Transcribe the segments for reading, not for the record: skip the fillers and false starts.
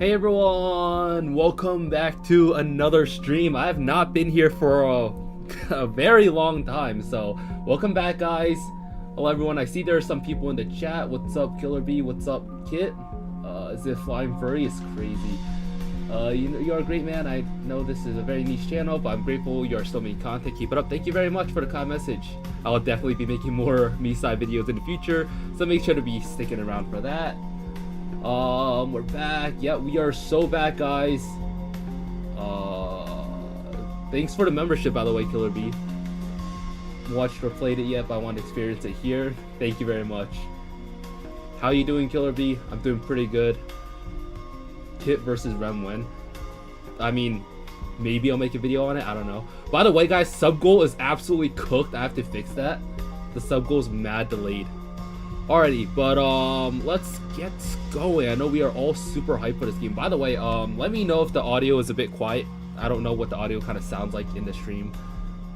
Hey everyone, welcome back to another stream. I have not been here for a very long time, so welcome back guys. Hello everyone, I see there are some people in the chat. What's up Killer B, what's up Kit? Is it Flying Furry? It's crazy. You're a great man. I know this is a very niche channel, but I'm grateful you are still making content. Keep it up. Thank you very much for the kind message. I will definitely be making more Miside videos in the future, so make sure to be sticking around for that. We're back. Yeah, we are so back, guys. Thanks for the membership, by the way, Killer B. Watched or played it yet, but I want to experience it here. Thank you very much. How you doing, Killer B? I'm doing pretty good. Kit versus Remwen. I mean, maybe I'll make a video on it. I don't know. By the way, guys, sub goal is absolutely cooked. I have to fix that. The sub goal is mad delayed. Alrighty, but let's get going. I know we are all super hyped for this game. By the way, let me know if the audio is a bit quiet. I don't know what the audio kind of sounds like in the stream.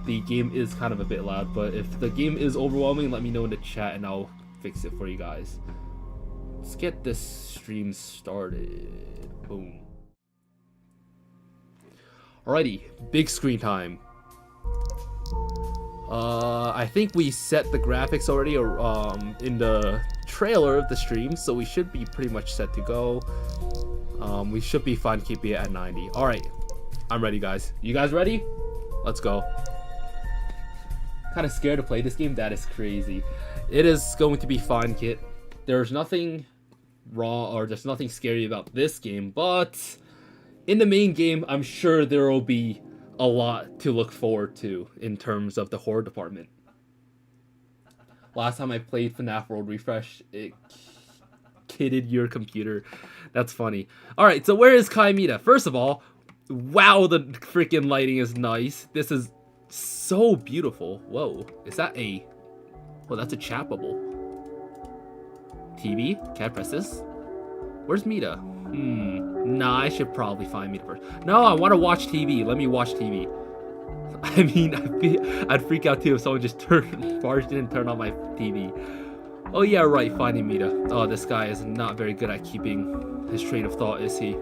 The game is kind of a bit loud, but if the game is overwhelming, let me know in the chat and I'll fix it for you guys. Let's get this stream started. Boom. Alrighty, big screen time. I think we set the graphics already in the trailer of the stream, so we should be pretty much set to go. We should be fine keeping it at 90. Alright, I'm ready guys. You guys ready? Let's go. Kind of scared to play this game. That is crazy. It is going to be fine, Kit. There's nothing wrong or there's nothing scary about this game, but in the main game, I'm sure there will be a lot to look forward to in terms of the horror department. Last time I played FNAF World Refresh, it kitted your computer. That's funny. Alright, so where is Mita? First of all, wow, the freaking lighting is nice. This is so beautiful. Whoa, is that a... Oh, that's a chat bubble. TV? Can I press this? Where's Mita? Nah, I should probably find Mita first. No, I want to watch TV. Let me watch TV. I mean, I'd freak out too if someone just barged in and turned on my TV. Oh yeah, right, finding Mita. Oh, this guy is not very good at keeping his train of thought, is he?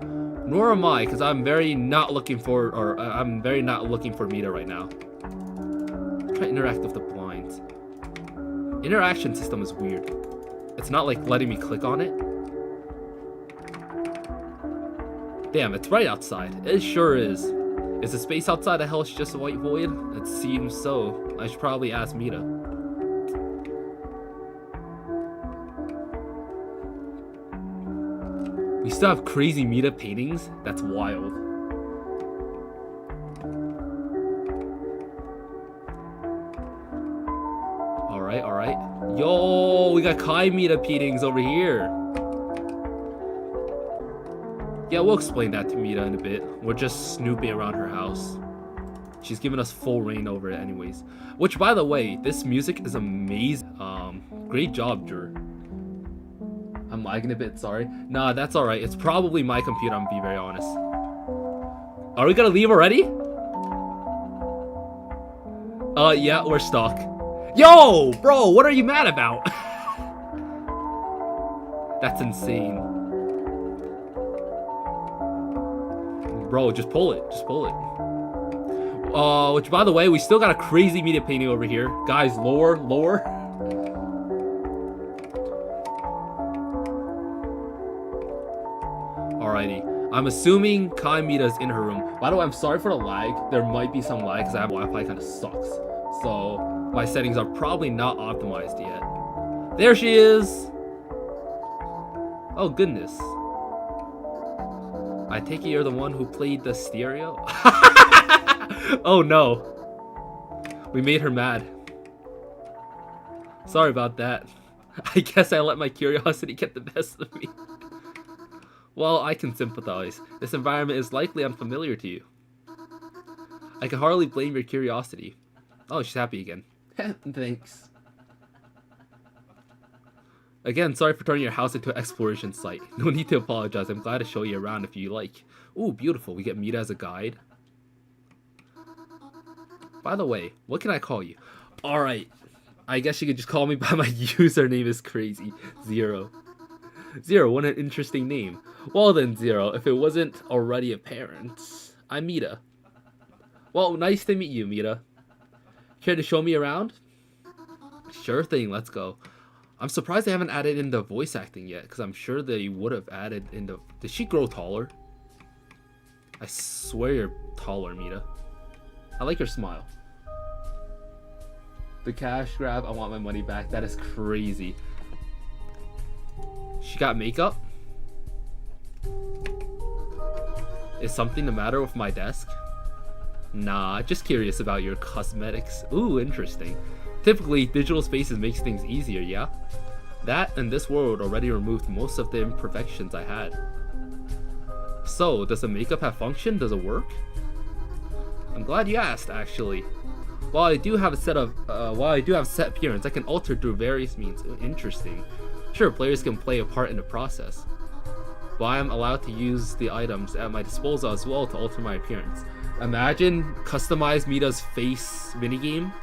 Nor am I, because I'm very not looking for, Mita right now. Try to interact with the blinds. Interaction system is weird. It's not like letting me click on it. Damn, it's right outside. It sure is. Is the space outside the house just a white void? It seems so. I should probably ask Mita. We still have crazy Mita paintings? That's wild. Alright, alright. Yo, we got Mita paintings over here. Yeah, we'll explain that to Mita in a bit. We're just snooping around her house. She's giving us full reign over it anyways. Which, by the way, this music is amazing. Great job, Drew. I'm lagging a bit, sorry. Nah, that's alright. It's probably my computer, I'm gonna be very honest. Are we gonna leave already? Yeah, we're stuck. Yo, bro, what are you mad about? That's insane. Bro, just pull it. Just pull it. Which, by the way, we still got a crazy Mita painting over here. Guys, lower, lower. Alrighty. I'm assuming Mita's in her room. By the way, I'm sorry for the lag. There might be some lag because I have Wi-Fi kind of sucks. So, my settings are probably not optimized yet. There she is! Oh, goodness. I take it you're the one who played the stereo? Oh no. We made her mad. Sorry about that. I guess I let my curiosity get the best of me. Well, I can sympathize. This environment is likely unfamiliar to you. I can hardly blame your curiosity. Oh, she's happy again. Thanks. Again, sorry for turning your house into an exploration site. No need to apologize. I'm glad to show you around if you like. Ooh, beautiful. We get Mita as a guide. By the way, what can I call you? Alright. I guess you could just call me by my username is crazy. 0. Zero, what an interesting name. Well then, Zero, if it wasn't already apparent, I'm Mita. Well, nice to meet you, Mita. Care to show me around? Sure thing, let's go. I'm surprised they haven't added in the voice acting yet, because I'm sure they would have added in the... Did she grow taller? I swear you're taller, Mita. I like your smile. The cash grab, I want my money back. That is crazy. She got makeup? Is something the matter with my desk? Nah, just curious about your cosmetics. Ooh, interesting. Typically, digital spaces makes things easier, yeah? That and this world already removed most of the imperfections I had. So, does the makeup have function? Does it work? I'm glad you asked, actually. While I do have set appearance, I can alter through various means. Interesting. Sure, players can play a part in the process, but I am allowed to use the items at my disposal as well to alter my appearance. Imagine customize Mita's face minigame.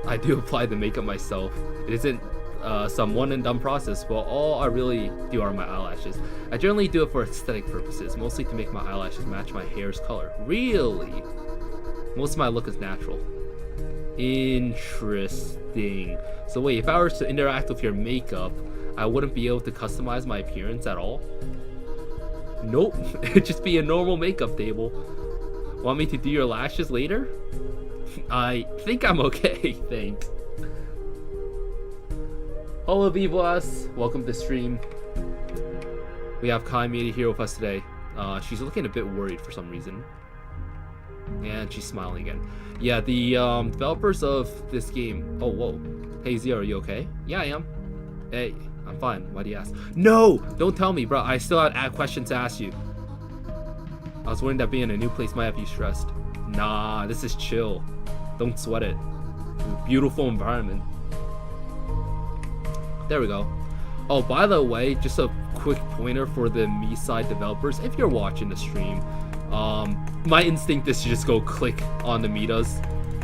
I do apply the makeup myself. It isn't some one and done process, but all I really do are my eyelashes. I generally do it for aesthetic purposes, mostly to make my eyelashes match my hair's color. Really? Most of my look is natural. Interesting. So wait, if I were to interact with your makeup, I wouldn't be able to customize my appearance at all? Nope, it'd just be a normal makeup table. Want me to do your lashes later? I think I'm okay, thanks. Hello Vivas, welcome to stream. We have Kai Mita here with us today. She's looking a bit worried for some reason. And she's smiling again. Yeah, the developers of this game... Oh, whoa. Hey, Zero, are you okay? Yeah, I am. Hey, I'm fine. Why do you ask? No! Don't tell me, bro. I still have a question to ask you. I was worried that being in a new place might have you stressed. Nah, this is chill. Don't sweat it. It's a beautiful environment. There we go. Oh, by the way, just a quick pointer for the Miside developers. If you're watching the stream, my instinct is to just go click on the Mitas,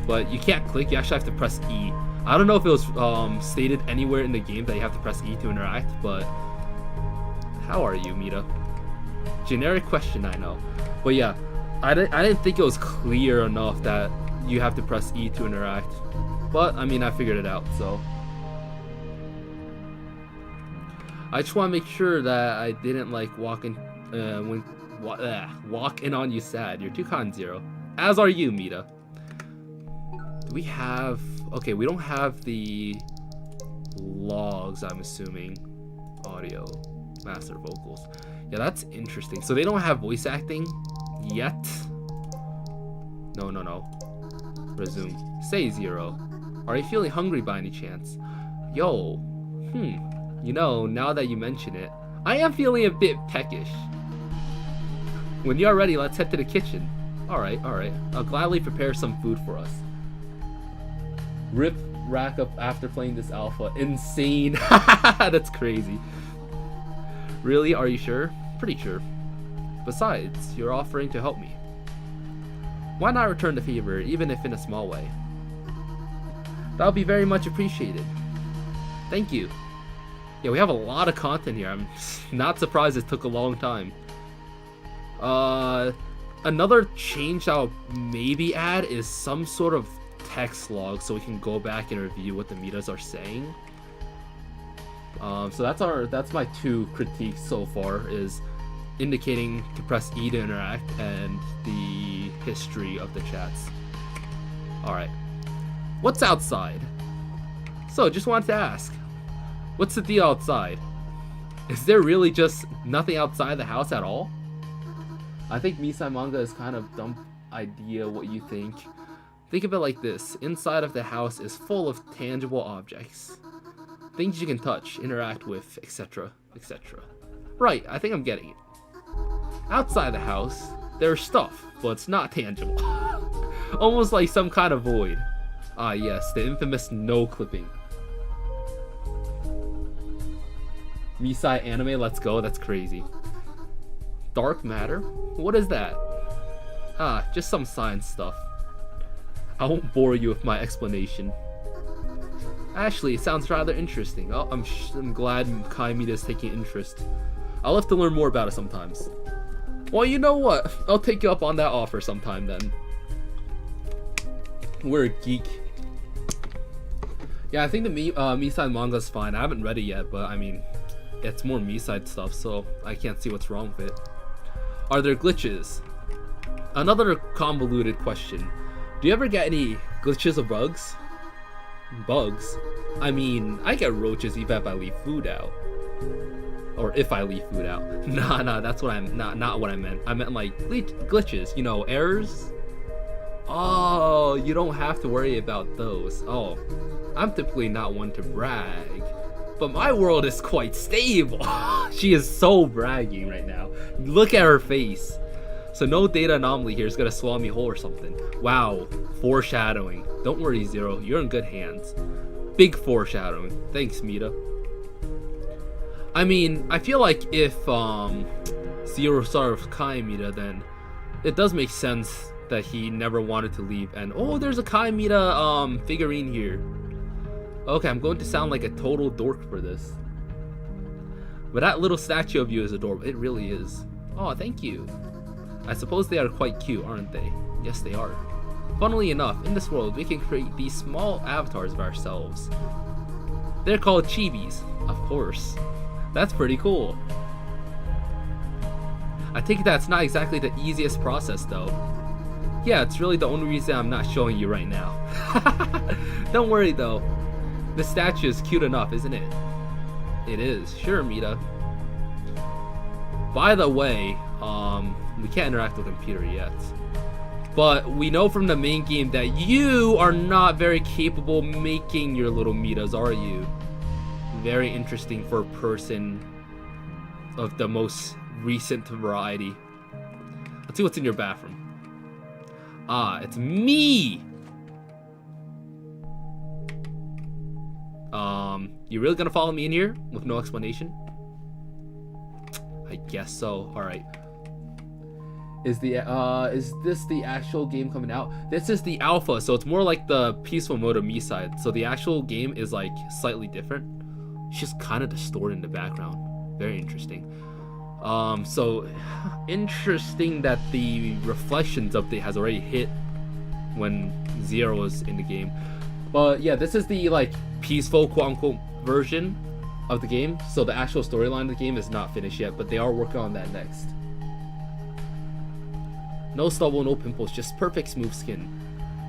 but you can't click, you actually have to press E. I don't know if it was stated anywhere in the game that you have to press E to interact, but how are you, Mita? Generic question, I know. But yeah, I didn't think it was clear enough that you have to press E to interact. But, I mean, I figured it out, so. I just want to make sure that I didn't, like, walk in on you sad. You're too kind, Zero. As are you, Mita. Do we have... Okay, we don't have the logs, I'm assuming. Audio. Master vocals. Yeah, that's interesting. So they don't have voice acting yet? No. Resume. Say, Zero. Are you feeling hungry by any chance? Yo. You know, now that you mention it, I am feeling a bit peckish. When you're ready, let's head to the kitchen. Alright. I'll gladly prepare some food for us. Rip rack up after playing this alpha. Insane. That's crazy. Really? Are you sure? Pretty sure. Besides, you're offering to help me. Why not return the favor, even if in a small way? That'll be very much appreciated. Thank you. Yeah, we have a lot of content here. I'm not surprised it took a long time. Another change I'll maybe add is some sort of text log so we can go back and review what the Mitas are saying. So that's my two critiques so far, is indicating to press E to interact and the history of the chats. Alright. What's outside? So, just wanted to ask. What's the deal outside? Is there really just nothing outside the house at all? I think Miside manga is kind of dumb idea what you think. Think of it like this. Inside of the house is full of tangible objects. Things you can touch, interact with, etc. etc. Right, I think I'm getting it. Outside the house, there's stuff, but it's not tangible. Almost like some kind of void. Ah yes, the infamous no clipping. Miside anime, let's go, that's crazy. Dark matter? What is that? Ah, just some science stuff. I won't bore you with my explanation. Actually, it sounds rather interesting. Oh, I'm glad Kai Mita is taking interest. I'll have to learn more about it sometimes. Well, you know what? I'll take you up on that offer sometime then. We're a geek. Yeah, I think the Miside manga's fine. I haven't read it yet, but I mean, it's more Miside stuff, so I can't see what's wrong with it. Are there glitches? Another convoluted question. Do you ever get any glitches or bugs? Bugs? I mean, I get roaches even if I leave food out. Or if I leave food out. Nah, that's what I'm not what I meant. I meant like glitches, you know, errors. Oh, you don't have to worry about those. Oh, I'm typically not one to brag, but my world is quite stable. She is so bragging right now. Look at her face. So no data anomaly here is gonna swallow me whole or something. Wow, foreshadowing. Don't worry, Zero, you're in good hands. Big foreshadowing. Thanks, Mita. I mean, I feel like if Zero served Kai Mita, then it does make sense that he never wanted to leave. And oh, there's a Kai Mita figurine here. Okay, I'm going to sound like a total dork for this, but that little statue of you is adorable. It really is. Oh, thank you. I suppose they are quite cute, aren't they? Yes, they are. Funnily enough, in this world, we can create these small avatars of ourselves. They're called chibis, of course. That's pretty cool. I think that's not exactly the easiest process, though. Yeah, it's really the only reason I'm not showing you right now. Don't worry, though. The statue is cute enough, isn't it? It is. Sure, Mita. By the way, we can't interact with the computer yet. But we know from the main game that you are not very capable making your little Mitas, are you? Very interesting for a person of the most recent variety. Let's see what's in your bathroom. Ah, it's me! You really gonna follow me in here with no explanation? I guess so. Alright. Is this the actual game coming out? This is the alpha, so it's more like the peaceful mode of Miside. So the actual game is like slightly different. It's just kind of distorted in the background. Very interesting. So interesting that the reflections update has already hit when Zero was in the game. But yeah, this is the like peaceful quote-unquote version of the game. So the actual storyline of the game is not finished yet, but they are working on that next. No stubble, no pimples, just perfect smooth skin.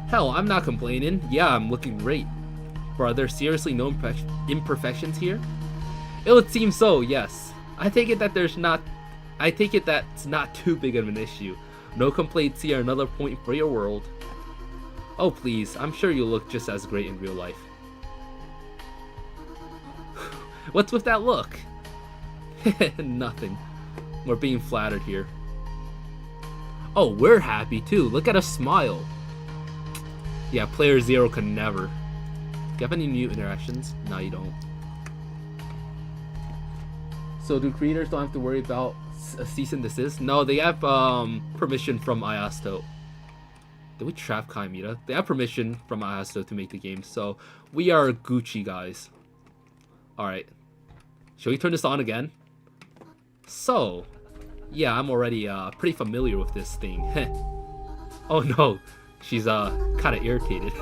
Hell, I'm not complaining. Yeah, I'm looking great. But are there seriously no imperfections here? It would seem so, yes. I take it that's not too big of an issue. No complaints here, another point for your world. Oh please, I'm sure you look just as great in real life. What's with that look? Nothing. We're being flattered here. Oh, we're happy too. Look at us smile. Yeah, player Zero can never. Do you have any new interactions? No, you don't. So do creators don't have to worry about a cease and desist? No, they have permission from Ayasto. Did we trap Kai Mita? They have permission from Ayasto to make the game, so we are Gucci, guys. Alright. Shall we turn this on again? So, yeah, I'm already pretty familiar with this thing. Oh no, she's kind of irritated.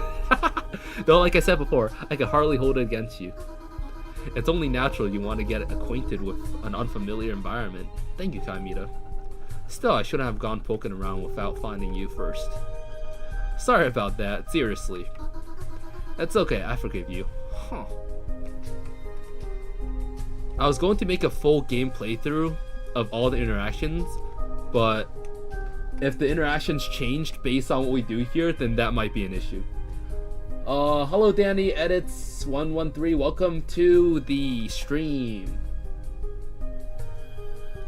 Though, like I said before, I can hardly hold it against you. It's only natural you want to get acquainted with an unfamiliar environment. Thank you, Kai Mita. Still, I shouldn't have gone poking around without finding you first. Sorry about that, seriously. That's okay, I forgive you. Huh. I was going to make a full game playthrough of all the interactions, but if the interactions changed based on what we do here, then that might be an issue. Hello Danny Edits 113, welcome to the stream.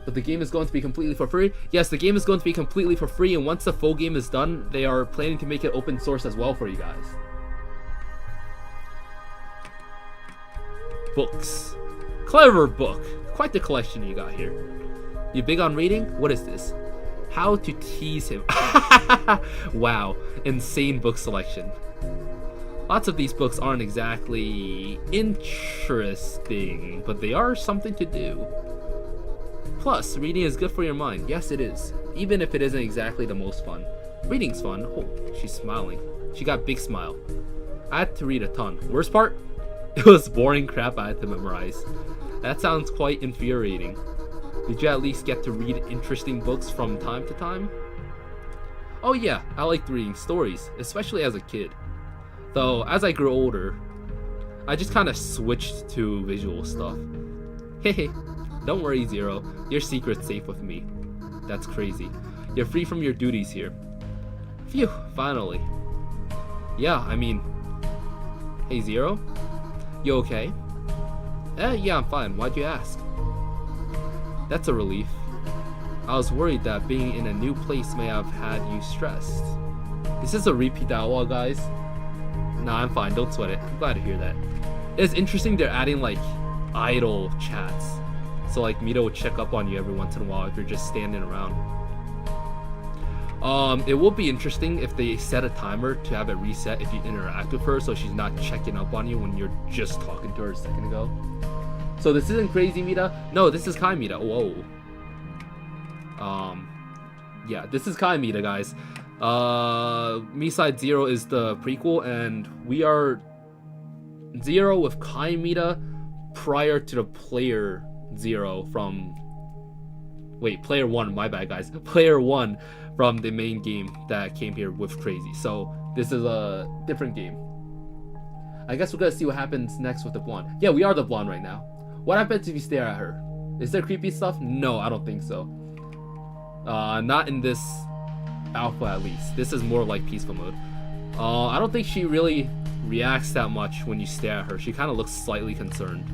But the game is going to be completely for free? Yes, the game is going to be completely for free, and once the full game is done, they are planning to make it open source as well for you guys. Books. Clever book. Quite the collection you got here. You big on reading? What is this? How to tease him. Wow, insane book selection. Lots of these books aren't exactly interesting, but they are something to do. Plus, reading is good for your mind. Yes, it is. Even if it isn't exactly the most fun. Reading's fun. Oh, she's smiling. She got a big smile. I had to read a ton. Worst part? It was boring crap I had to memorize. That sounds quite infuriating. Did you at least get to read interesting books from time to time? Oh yeah, I liked reading stories, especially as a kid. Though, as I grew older, I just kinda switched to visual stuff. Hehe, don't worry Zero, your secret's safe with me. That's crazy. You're free from your duties here. Phew, finally. Yeah, I mean... Hey Zero? You okay? Yeah, I'm fine. Why'd you ask? That's a relief. I was worried that being in a new place may have had you stressed. Is this a repeat dialogue, guys? Nah, I'm fine. Don't sweat it. I'm glad to hear that. It's interesting they're adding, like, idle chats. So, like, Mita will check up on you every once in a while if you're just standing around. It will be interesting if they set a timer to have it reset if you interact with her so she's not checking up on you when you're just talking to her a second ago. So this isn't Crazy Mita. No, this is Kai Mita. Whoa. Yeah, this is Kai Mita, guys. Miside Zero is the prequel, and we are Zero with Kai Mita prior to the player Zero from... Wait, player 1, my bad, guys. Player 1 from the main game that came here with Crazy. So this is a different game. I guess we're gonna see what happens next with the blonde. Yeah, we are the blonde right now. What happens if you stare at her? Is there creepy stuff? No, I don't think so. Not in this alpha at least. This is more like peaceful mode. I don't think she really reacts that much when you stare at her. She kind of looks slightly concerned.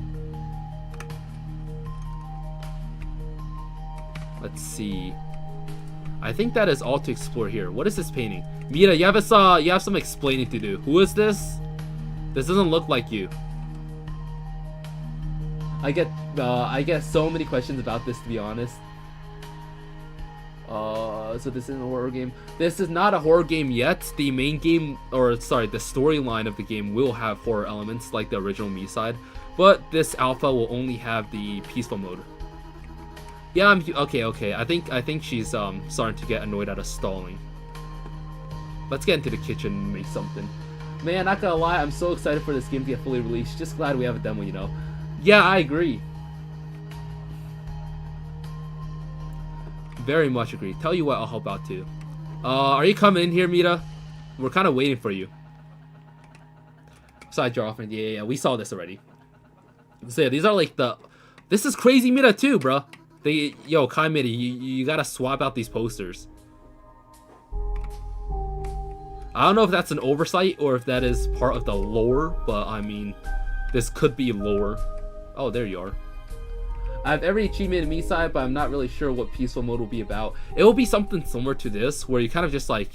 Let's see. I think that is all to explore here. What is this painting? Mita, you have some explaining to do. Who is this? This doesn't look like you. I get so many questions about this, to be honest. So this isn't a horror game. This is not a horror game yet. The main game, or sorry, the storyline of the game will have horror elements like the original Miside, but this alpha will only have the peaceful mode. Yeah, okay. I think she's starting to get annoyed at us stalling. Let's get into the kitchen and make something. Man, not gonna lie, I'm so excited for this game to get fully released. Just glad we have a demo, you know. Yeah, I agree. Very much agree. Tell you what, I'll help out too. Are you coming in here, Mita? We're kind of waiting for you. Side jar offering. Yeah, we saw this already. So yeah, these are like the... This is Crazy Mita too, bro. Yo, Kai Mita, you gotta swap out these posters. I don't know if that's an oversight or if that is part of the lore, but I mean, this could be lore. Oh, there you are. I have every achievement in Miside, but I'm not really sure what peaceful mode will be about. It will be something similar to this, where you're kind of just like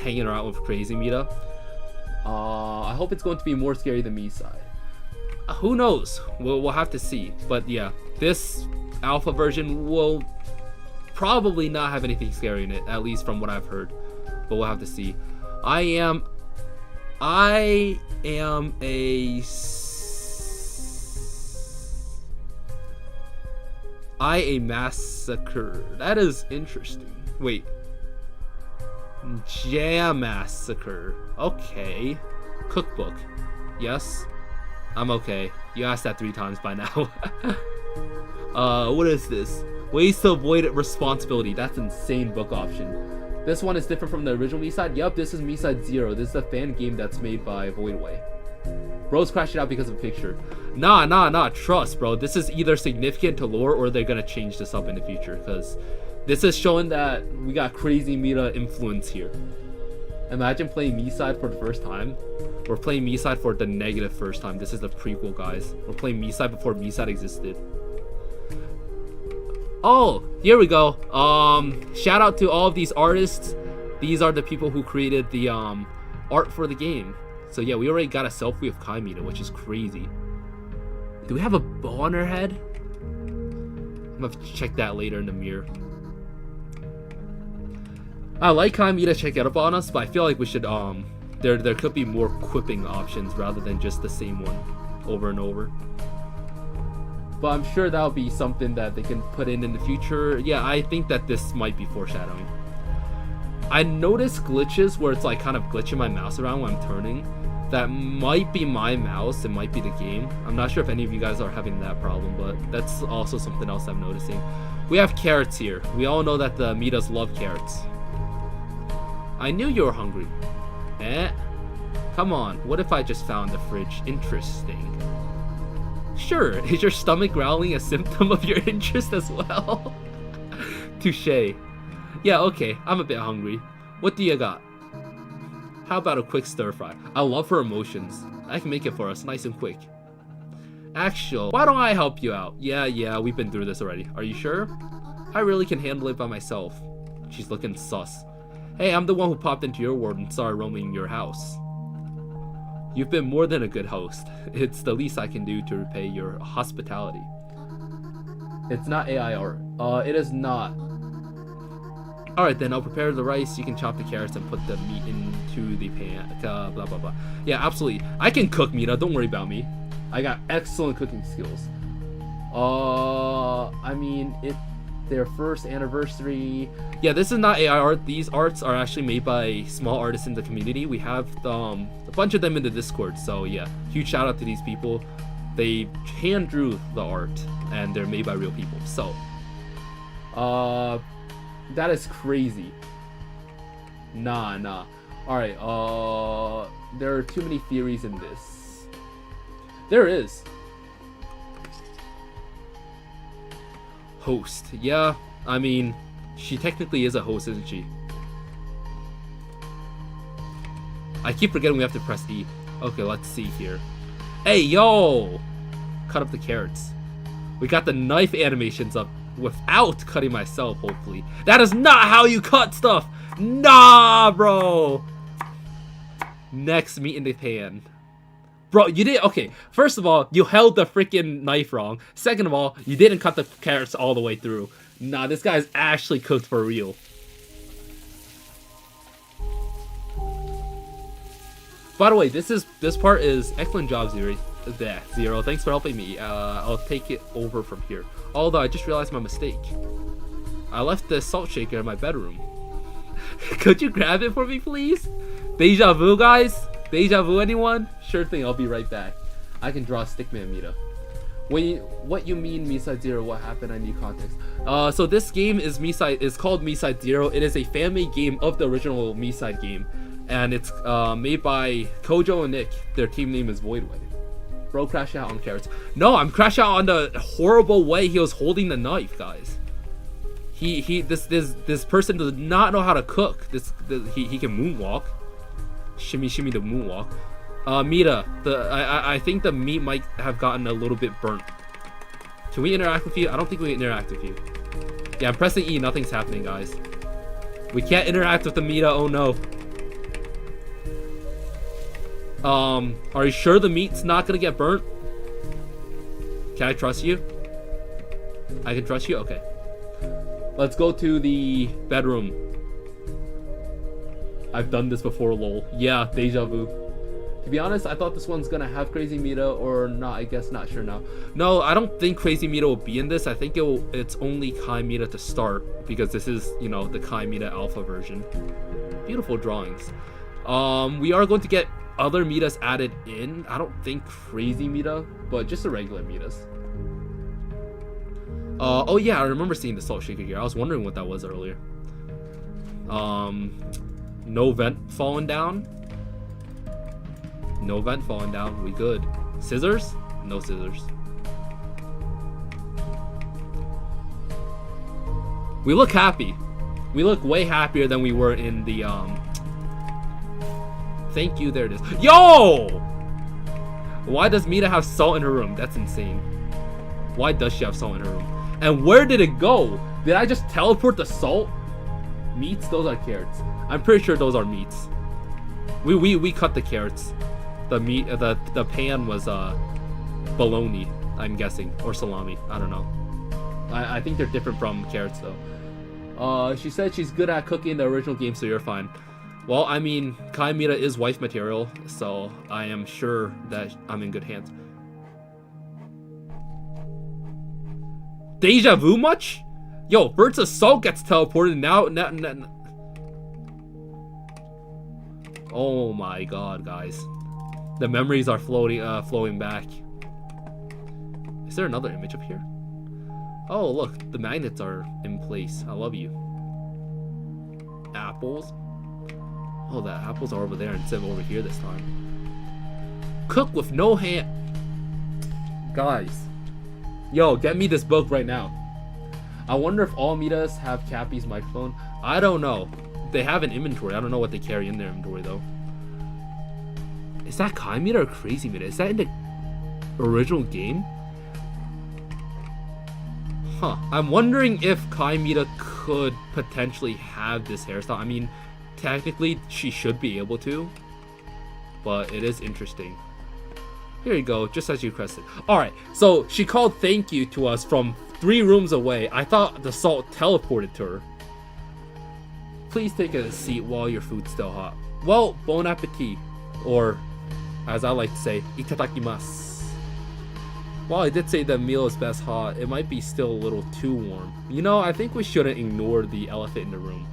hanging around with Crazy Mita. I hope it's going to be more scary than Miside. Who knows? We'll have to see. But yeah, this alpha version will probably not have anything scary in it, at least from what I've heard. But we'll have to see. I am a massacre. That is interesting. Wait. Jam massacre. Okay. Cookbook. Yes. I'm okay. You asked that 3 times by now. What is this? Ways to avoid responsibility. That's an insane book option. This one is different from the original Miside. Yup, this is Miside 0. This is a fan game that's made by Voidway. Bro's crashed it out because of a picture. Nah. Trust, bro. This is either significant to lore or they're gonna change this up in the future. Because this is showing that we got Crazy Mita influence here. Imagine playing Miside for the first time. We're playing Miside for the negative first time. This is the prequel, guys. We're playing Miside before Miside existed. Oh, here we go. Shout out to all of these artists. These are the people who created the art for the game. So yeah, we already got a selfie of Kai Mita, which is crazy. Do we have a bow on her head? I'm gonna have to check that later in the mirror. I like Kai Mita checking up on us, but I feel like we should there could be more quipping options rather than just the same one over and over. But I'm sure that'll be something that they can put in the future. Yeah, I think that this might be foreshadowing. I noticed glitches where it's like kind of glitching my mouse around when I'm turning. That might be my mouse, it might be the game. I'm not sure if any of you guys are having that problem, but that's also something else I'm noticing. We have carrots here. We all know that the Mitas love carrots. I knew you were hungry. Come on, what if I just found the fridge interesting? Sure, is your stomach growling a symptom of your interest as well? Touché. Yeah, okay, I'm a bit hungry. What do you got? How about a quick stir fry? I love her emotions. I can make it for us, nice and quick. Actual, why don't I help you out? Yeah, we've been through this already. Are you sure? I really can handle it by myself. She's looking sus. Hey, I'm the one who popped into your ward and started roaming your house. You've been more than a good host. It's the least I can do to repay your hospitality. It's not AI art. It is not. Alright then, I'll prepare the rice, you can chop the carrots and put the meat into the pan, blah blah blah. Yeah, absolutely. I can cook, Mita, don't worry about me. I got excellent cooking skills. I mean, it's their first anniversary. Yeah, this is not AI art. These arts are actually made by small artists in the community. We have a bunch of them in the Discord, so yeah, huge shout out to these people. They hand drew the art, and they're made by real people, so. That is crazy. Nah. Alright, there are too many theories in this. There is. Host. Yeah, I mean, she technically is a host, isn't she? I keep forgetting we have to press E. Okay, let's see here. Hey, yo! Cut up the carrots. We got the knife animations up. Without cutting myself, hopefully. That is not how you cut stuff! Nah, bro! Next, meat in the pan. Bro, you did. Okay, first of all, you held the freaking knife wrong. Second of all, you didn't cut the carrots all the way through. Nah, this guy's actually cooked for real. By the way, this part is excellent job, Zero. Thanks for helping me. I'll take it over from here. Although I just realized my mistake. I left the salt shaker in my bedroom. Could you grab it for me, please? Deja vu, guys? Deja vu, anyone? Sure thing, I'll be right back. I can draw a stickman, Mita. What you mean, Miside Zero? What happened? I need context. So this game is called Miside Zero. It is a fan-made game of the original Miside game, and it's made by Kojo and Nick. Their team name is Voidway. Bro, crash out on carrots. No, I'm crashing out on the horrible way he was holding the knife, guys. This person does not know how to cook. He can moonwalk. Shimmy the moonwalk. Mita, I think the meat might have gotten a little bit burnt. Can we interact with you? I don't think we can interact with you. Yeah, I'm pressing E, nothing's happening, guys. We can't interact with the Mita, oh no. Are you sure the meat's not gonna get burnt? Can I trust you? I can trust you? Okay. Let's go to the bedroom. I've done this before, lol. Yeah, deja vu. To be honest, I thought this one's gonna have Crazy Mita or not. I guess not sure now. No, I don't think Crazy Mita will be in this. I think it's only Kai Mita to start because this is, you know, the Kai Mita alpha version. Beautiful drawings. We are going to get other Mitas added in. I don't think Crazy Mita, but just the regular Mitas. Oh yeah, I remember seeing the salt shaker here. I was wondering what that was earlier. No vent falling down. No vent falling down. We good. Scissors? No scissors. We look happy. We look way happier than we were in the Thank you, there it is. Yo! Why does Mita have salt in her room? That's insane. Why does she have salt in her room? And where did it go? Did I just teleport the salt? Meats? Those are carrots. I'm pretty sure those are meats. We cut the carrots. The meat, the pan was bologna, I'm guessing, or salami. I don't know. I think they're different from carrots though. She said she's good at cooking in the original game, so you're fine. Well, I mean, Kai Mita is wife material, so I am sure that I'm in good hands. Deja vu much? Yo, Bird's Assault gets teleported now. Oh my god, guys. The memories are flowing back. Is there another image up here? Oh, look, the magnets are in place. I love you. Apples. Oh, the apples are over there instead of over here this time. Cook with no hand. Guys. Yo, get me this book right now. I wonder if all Mitas have Cappy's microphone. I don't know. They have an inventory. I don't know what they carry in their inventory, though. Is that Kai Mita or Crazy Mita? Is that in the original game? Huh. I'm wondering if Kai Mita could potentially have this hairstyle. I mean, technically, she should be able to. But it is interesting. Here you go, just as you requested. Alright, so she called thank you to us from 3 rooms away. I thought the salt teleported to her. Please take a seat while your food's still hot. Well, bon appetit. Or, as I like to say, itadakimasu. While I did say the meal is best hot, it might be still a little too warm. You know, I think we shouldn't ignore the elephant in the room.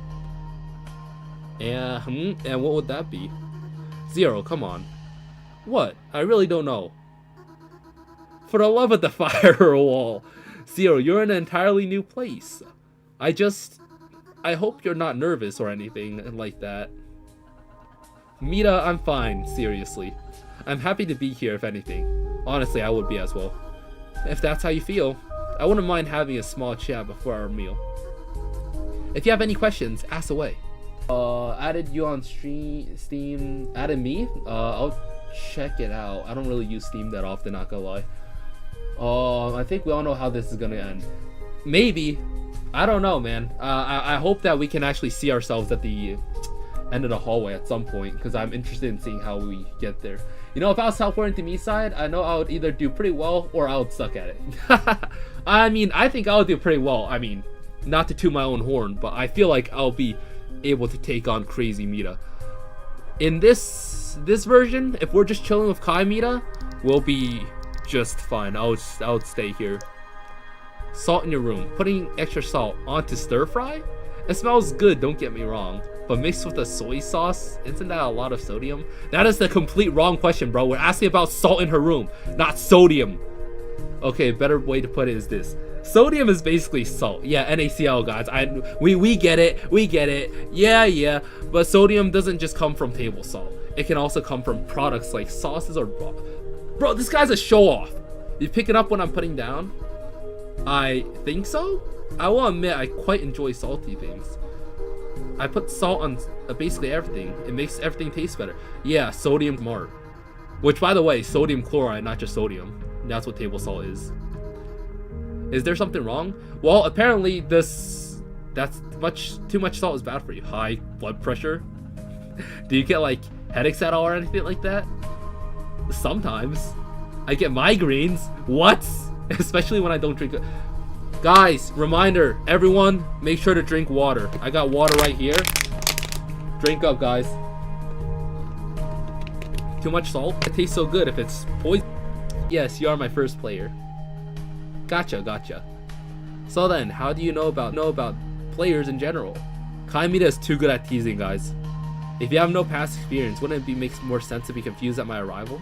And what would that be? Zero, come on. What? I really don't know. For the love of the firewall. Zero, you're in an entirely new place. I hope you're not nervous or anything like that. Mita, I'm fine, seriously. I'm happy to be here if anything. Honestly, I would be as well. If that's how you feel, I wouldn't mind having a small chat before our meal. If you have any questions, ask away. Added you on Steam. Added me? I'll check it out. I don't really use Steam that often, not gonna lie. I think we all know how this is gonna end. Maybe. I don't know, man. I hope that we can actually see ourselves at the end of the hallway at some point, because I'm interested in seeing how we get there. You know, if I was teleporting to Miside, I know I would either do pretty well or I would suck at it. I mean, I think I would do pretty well. I mean, not to toot my own horn, but I feel like I'll be able to take on Crazy Mita. In this version, if we're just chilling with Kai Mita, we'll be just fine. I would stay here. Salt in your room. Putting extra salt onto stir fry? It smells good, don't get me wrong. But mixed with a soy sauce, isn't that a lot of sodium? That is the complete wrong question, bro. We're asking about salt in her room, not sodium. Okay, a better way to put it is this. Sodium is basically salt. Yeah, NaCl, guys. We get it. We get it. Yeah. But sodium doesn't just come from table salt. It can also come from products like sauces or... Bro, this guy's a show-off. You pick it up when I'm putting down? I think so? I will admit I quite enjoy salty things. I put salt on basically everything. It makes everything taste better. Yeah, sodium smart. Which, by the way, sodium chloride, not just sodium. That's what table salt is. Is there something wrong? Well, apparently that's too much salt is bad for you. High blood pressure. Do you get like headaches at all or anything like that? Sometimes. I get migraines. What? Especially when I don't drink it. Guys, reminder, everyone, make sure to drink water. I got water right here. Drink up, guys. Too much salt? It tastes so good if it's poison. Yes, you are my first player. Gotcha. So then, how do you know about players in general? Kai Mita is too good at teasing, guys. If you have no past experience, wouldn't it make more sense to be confused at my arrival?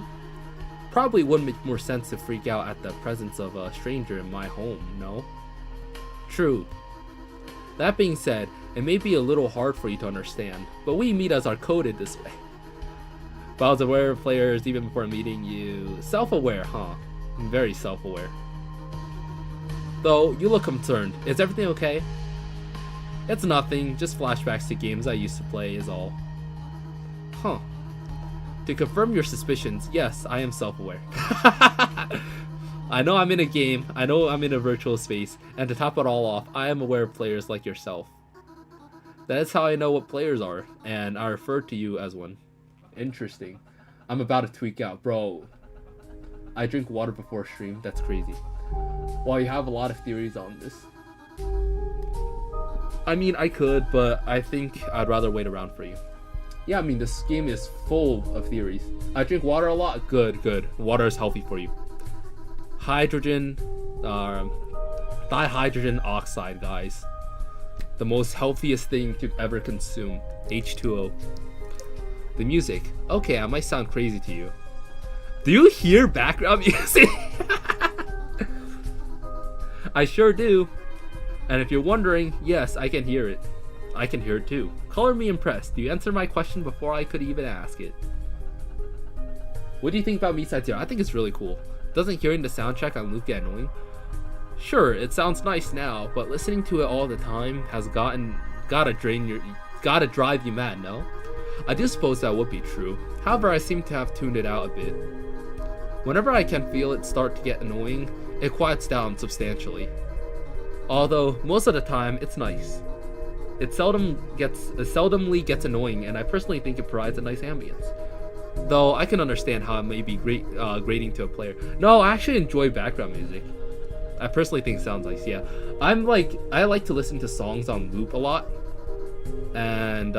Probably wouldn't make more sense to freak out at the presence of a stranger in my home, no? True. That being said, it may be a little hard for you to understand, but we Mitas are coded this way. If I was aware of players even before meeting you... Self-aware, huh? I'm very self-aware. Though, you look concerned. Is everything okay? It's nothing, just flashbacks to games I used to play is all. Huh. To confirm your suspicions, yes, I am self-aware. I know I'm in a game, I know I'm in a virtual space, and to top it all off, I am aware of players like yourself. That is how I know what players are, and I refer to you as one. Interesting. I'm about to tweak out, bro. I drink water before stream, that's crazy. Well, you have a lot of theories on this. I mean, I could, but I think I'd rather wait around for you. Yeah, I mean, this game is full of theories. I drink water a lot. Good, good. Water is healthy for you. Hydrogen, dihydrogen oxide, guys. The most healthiest thing to ever consume. H2O. The music. Okay, I might sound crazy to you. Do you hear background music? I sure do. And if you're wondering, yes, I can hear it. I can hear it too. Color me impressed. You answered my question before I could even ask it. What do you think about Miside Zero? I think it's really cool. Doesn't hearing the soundtrack on loop get annoying? Sure, it sounds nice now, but listening to it all the time has gotta drive you mad, no? I do suppose that would be true. However, I seem to have tuned it out a bit. Whenever I can feel it start to get annoying, it quiets down substantially. Although, most of the time, it's nice. It seldomly gets annoying, and I personally think it provides a nice ambience. Though, I can understand how it may be grating to a player. No, I actually enjoy background music. I personally think it sounds nice, yeah. I like to listen to songs on loop a lot. And,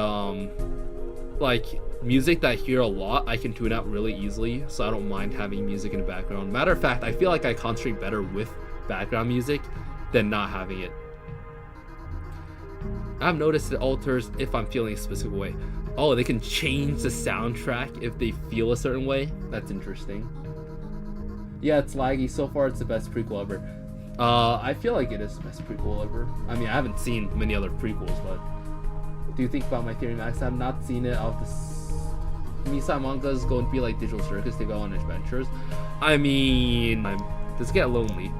like, music that I hear a lot, I can tune out really easily, so I don't mind having music in the background. Matter of fact, I feel like I concentrate better with background music than not having it. I've noticed it alters if I'm feeling a specific way. Oh, they can change the soundtrack if they feel a certain way? That's interesting. Yeah, it's laggy. So far, it's the best prequel ever. I feel like it is the best prequel ever. I mean, I haven't seen many other prequels, but... What do you think about my theory, Max? I've not seen it. Miside manga is going to be like Digital Circus. They go on adventures. I mean... Does it get lonely?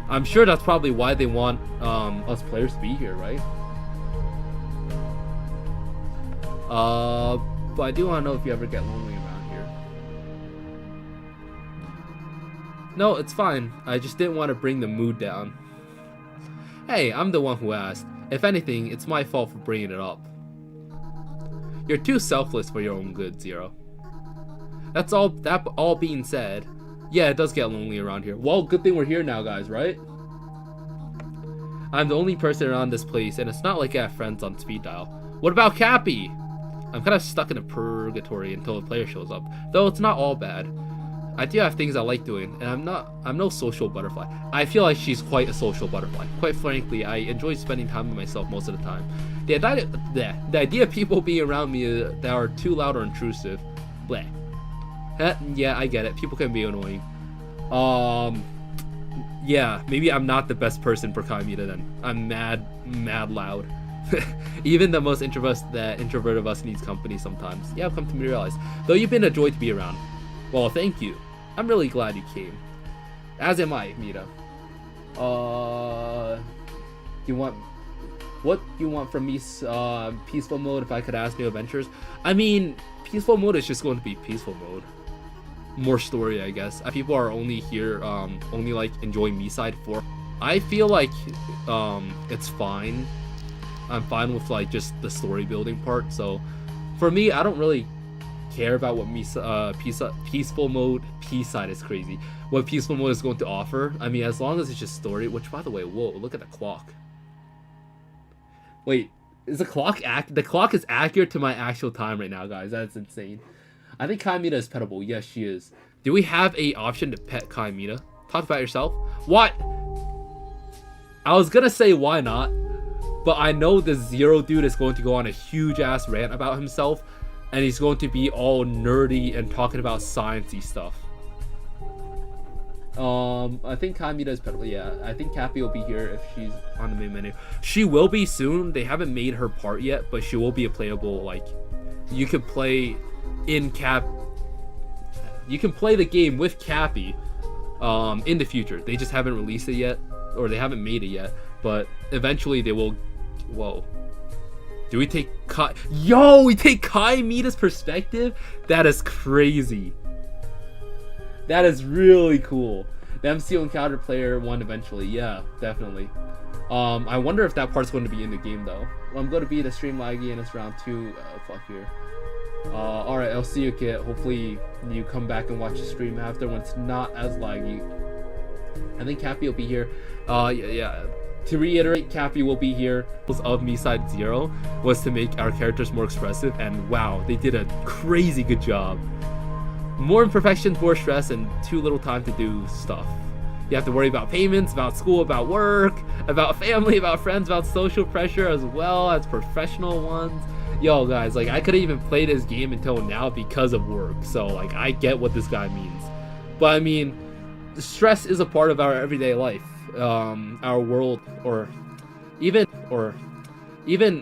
I'm sure that's probably why they want us players to be here, right? But I do want to know if you ever get lonely around here. No, it's fine. I just didn't want to bring the mood down. Hey, I'm the one who asked. If anything, it's my fault for bringing it up. You're too selfless for your own good, Zero. That all being said, yeah, it does get lonely around here. Well, good thing we're here now, guys, right? I'm the only person around this place, and it's not like I have friends on speed dial. What about Cappy? I'm kind of stuck in a purgatory until a player shows up, though it's not all bad. I do have things I like doing, and I'm no social butterfly. I feel like she's quite a social butterfly. Quite frankly, I enjoy spending time with myself most of the time. The idea of people being around me that are too loud or intrusive, bleh. Yeah, I get it. People can be annoying. Yeah, maybe I'm not the best person for Mita then. I'm mad loud. Even the most introvert of us needs company sometimes. Yeah, I've come to realize. Though you've been a joy to be around. Well, thank you. I'm really glad you came. As am I, Mita. What do you want from me? Peaceful mode, if I could ask new adventures? I mean, peaceful mode is just going to be peaceful mode. More story, I guess. People are only here, only like enjoying Miside for. I feel like, it's fine. I'm fine with like just the story building part. So, for me, I don't really care about what peaceful mode. P-side is crazy. What peaceful mode is going to offer. I mean, as long as it's just story. Which, by the way, whoa! Look at the clock. Wait, is the clock the clock is accurate to my actual time right now, guys? That's insane. I think Mita is petable. Yes, she is. Do we have a option to pet Mita? Talk about yourself. What? I was gonna say why not, but I know the Zero dude is going to go on a huge ass rant about himself, and he's going to be all nerdy and talking about sciencey stuff. I think Mita is petable. Yeah, I think Cappy will be here if she's on the main menu. She will be soon. They haven't made her part yet, but she will be a playable, like, you can play in you can play the game with Cappy in the future. They just haven't released it yet, or they haven't made it yet, but eventually they will. Whoa, do we take we take Mita's perspective? That is crazy. That is really cool. The MCO encounter player 1 eventually. Yeah, definitely. I wonder if that part's going to be in the game though. Well, I'm going to be the stream laggy and it's round 2. Fuck here. Alright, I'll see you, kid. Hopefully you come back and watch the stream after when it's not as laggy. I think Cappy will be here. Yeah. To reiterate, Cappy will be here. Of Miside 0 was to make our characters more expressive, and wow, they did a crazy good job. More imperfections, more stress, and too little time to do stuff. You have to worry about payments, about school, about work, about family, about friends, about social pressure, as well as professional ones. Yo, guys, like, I couldn't even play this game until now because of work, so, like, I get what this guy means. But, I mean, stress is a part of our everyday life. Our world, or even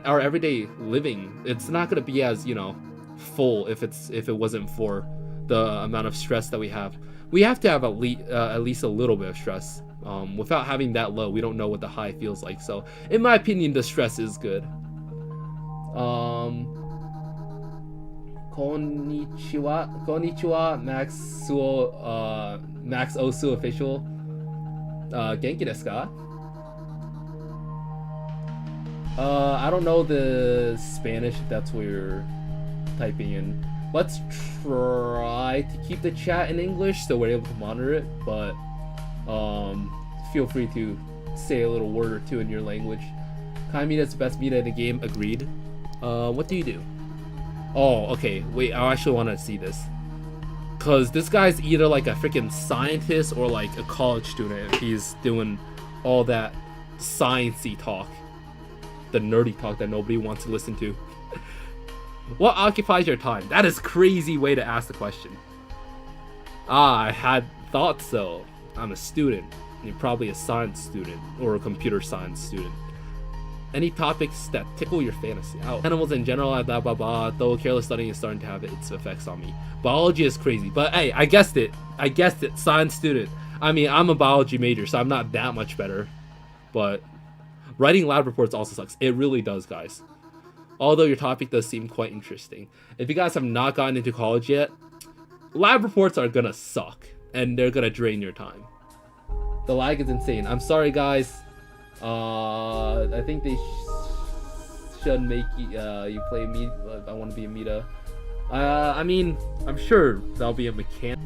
our everyday living, it's not gonna be as, you know, full if it wasn't for the amount of stress that we have. We have to have at least a little bit of stress. Without having that low, we don't know what the high feels like. So, in my opinion, the stress is good. Konnichiwa, Max Osu official. Genki desu ka? I don't know the Spanish if that's what you're typing in. Let's try to keep the chat in English so we're able to monitor it, but feel free to say a little word or two in your language. Kai Mita is the best Mita in the game, agreed. What do you do? Oh, okay, wait, I actually want to see this. Cause this guy's either like a freaking scientist or like a college student if he's doing all that sciencey talk. The nerdy talk that nobody wants to listen to. What occupies your time? That is a crazy way to ask the question. I had thought so. I'm a student. You're probably a science student or a computer science student. Any topics that tickle your fantasy? Oh, animals in general, blah blah blah. Though careless studying is starting to have its effects on me. Biology is crazy, but hey, I guessed it. Science student. I mean, I'm a biology major, so I'm not that much better. But writing lab reports also sucks. It really does, guys. Although your topic does seem quite interesting. If you guys have not gotten into college yet, lab reports are gonna suck, and they're gonna drain your time. The lag is insane. I'm sorry, guys. I think they should make you play me. I want to be a Mita. I mean, I'm sure that'll be a mechanic.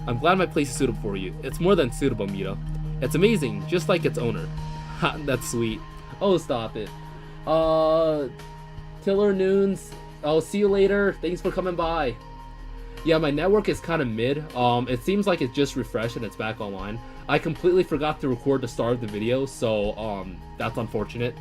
I'm glad my place is suitable for you. It's more than suitable, Mita. It's amazing, just like its owner. Ha, that's sweet. Oh, stop it. Tiller Noons. I'll see you later. Thanks for coming by. Yeah, my network is kind of mid. It seems like it just refreshed and it's back online. I completely forgot to record the start of the video, so that's unfortunate.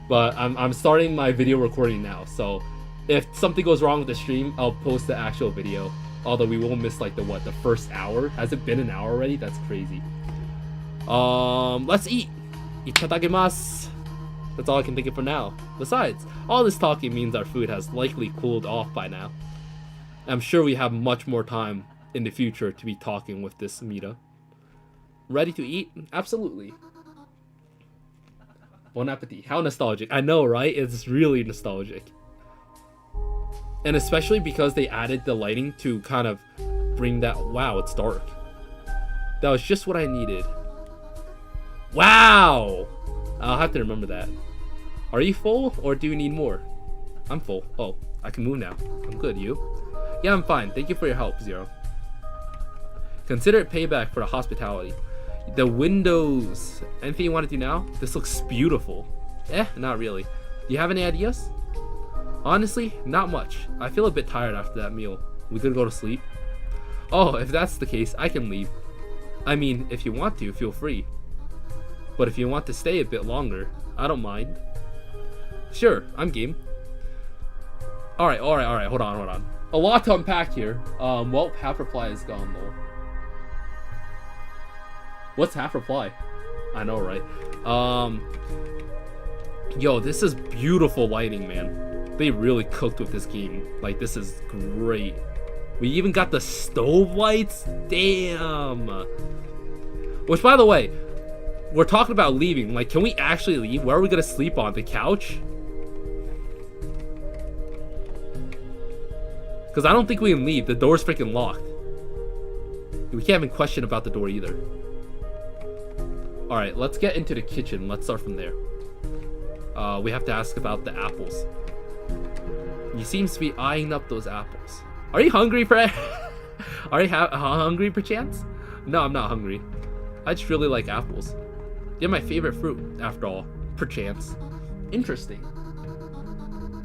But I'm starting my video recording now, so if something goes wrong with the stream, I'll post the actual video. Although we won't miss like the first hour. Has it been an hour already? That's crazy. Let's eat. Itadakimasu. That's all I can think of for now. Besides, all this talking means our food has likely cooled off by now. I'm sure we have much more time in the future to be talking with this Mita. Ready to eat? Absolutely. Bon appetit. How nostalgic. I know, right? It's really nostalgic. And especially because they added the lighting to kind of bring that... Wow, it's dark. That was just what I needed. Wow! I'll have to remember that. Are you full, or do you need more? I'm full. Oh, I can move now. I'm good, you? Yeah, I'm fine. Thank you for your help, Zero. Consider it payback for the hospitality. The windows. Anything you want to do now? This looks beautiful. Not really. Do you have any ideas? Honestly, not much. I feel a bit tired after that meal. We could go to sleep. Oh, if that's the case, I can leave. I mean, if you want to, feel free. But if you want to stay a bit longer, I don't mind. Sure, I'm game. Alright, hold on. A lot to unpack here. Well, half reply is gone though. What's half reply? I know, right? Yo, this is beautiful lighting, man. They really cooked with this game. Like, this is great. We even got the stove lights? Damn. Which, by the way, we're talking about leaving. Like, can we actually leave? Where are we gonna sleep on? The couch? Because I don't think we can leave. The door's freaking locked. We can't even question about the door either. Alright, let's get into the kitchen. Let's start from there. We have to ask about the apples. He seems to be eyeing up those apples. Are you hungry, Fred? Are you hungry perchance? No, I'm not hungry. I just really like apples. They're my favorite fruit, after all. Perchance. Interesting.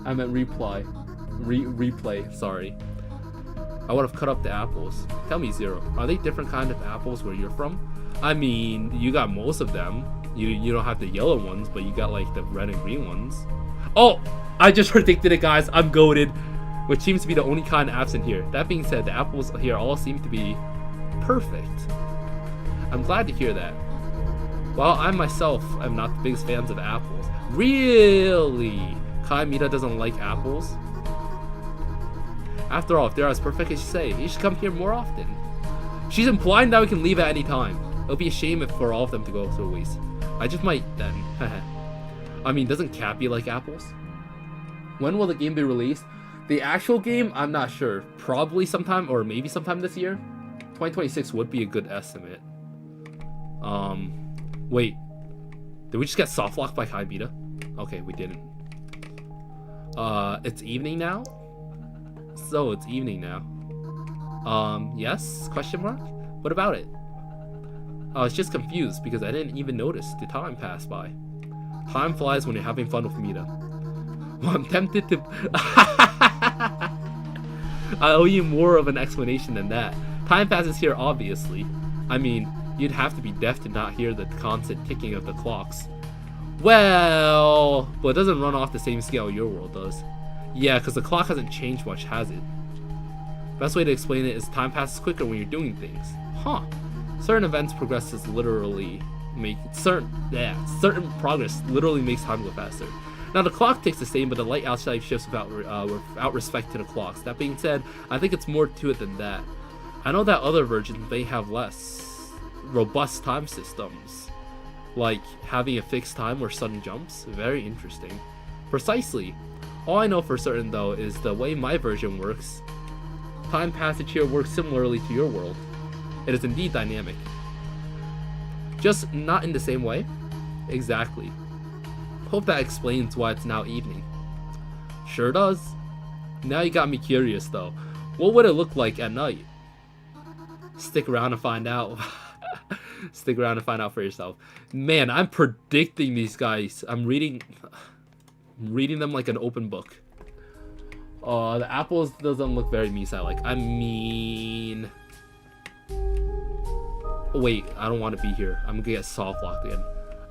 I meant replay, sorry. I would have cut up the apples. Tell me, Zero, are they different kind of apples where you're from? I mean, you got most of them. You don't have the yellow ones, but you got like the red and green ones. Oh, I just predicted it, guys. I'm goated. Which seems to be the only kind absent here. That being said, the apples here all seem to be perfect. I'm glad to hear that. While I myself am not the biggest fans of apples. Really? Mita doesn't like apples? After all, if they're as perfect as you say, you should come here more often. She's implying that we can leave at any time. It'll be a shame if for all of them to go to waste. I just might then. I mean, doesn't Cappy like apples? When will the game be released? The actual game, I'm not sure. Probably sometime, or maybe sometime this year. 2026 would be a good estimate. Wait. Did we just get softlocked by Mita? Okay, we didn't. It's evening now? So, it's evening now. Yes? Question mark? What about it? I was just confused because I didn't even notice the time pass by. Time flies when you're having fun with Mita. Well, I'm tempted to... I owe you more of an explanation than that. Time passes here, obviously. I mean, you'd have to be deaf to not hear the constant ticking of the clocks. Well, but it doesn't run off the same scale your world does. Yeah, because the clock hasn't changed much, has it? Best way to explain it is time passes quicker when you're doing things. Huh. Certain events progresses literally make certain progress literally makes time go faster. Now the clock ticks the same, but the light outside shifts without respect to the clocks. That being said, I think it's more to it than that. I know that other versions may have less robust time systems, like having a fixed time or sudden jumps. Very interesting. Precisely. All I know for certain though is the way my version works. Time passage here works similarly to your world. It is indeed dynamic. Just not in the same way. Exactly. Hope that explains why it's now evening. Sure does. Now you got me curious though. What would it look like at night? Stick around and find out. Stick around and find out for yourself. Man, I'm predicting these guys. I'm reading them like an open book. The apples doesn't look very Miside-like. I mean... Wait, I don't want to be here. I'm gonna get soft locked again.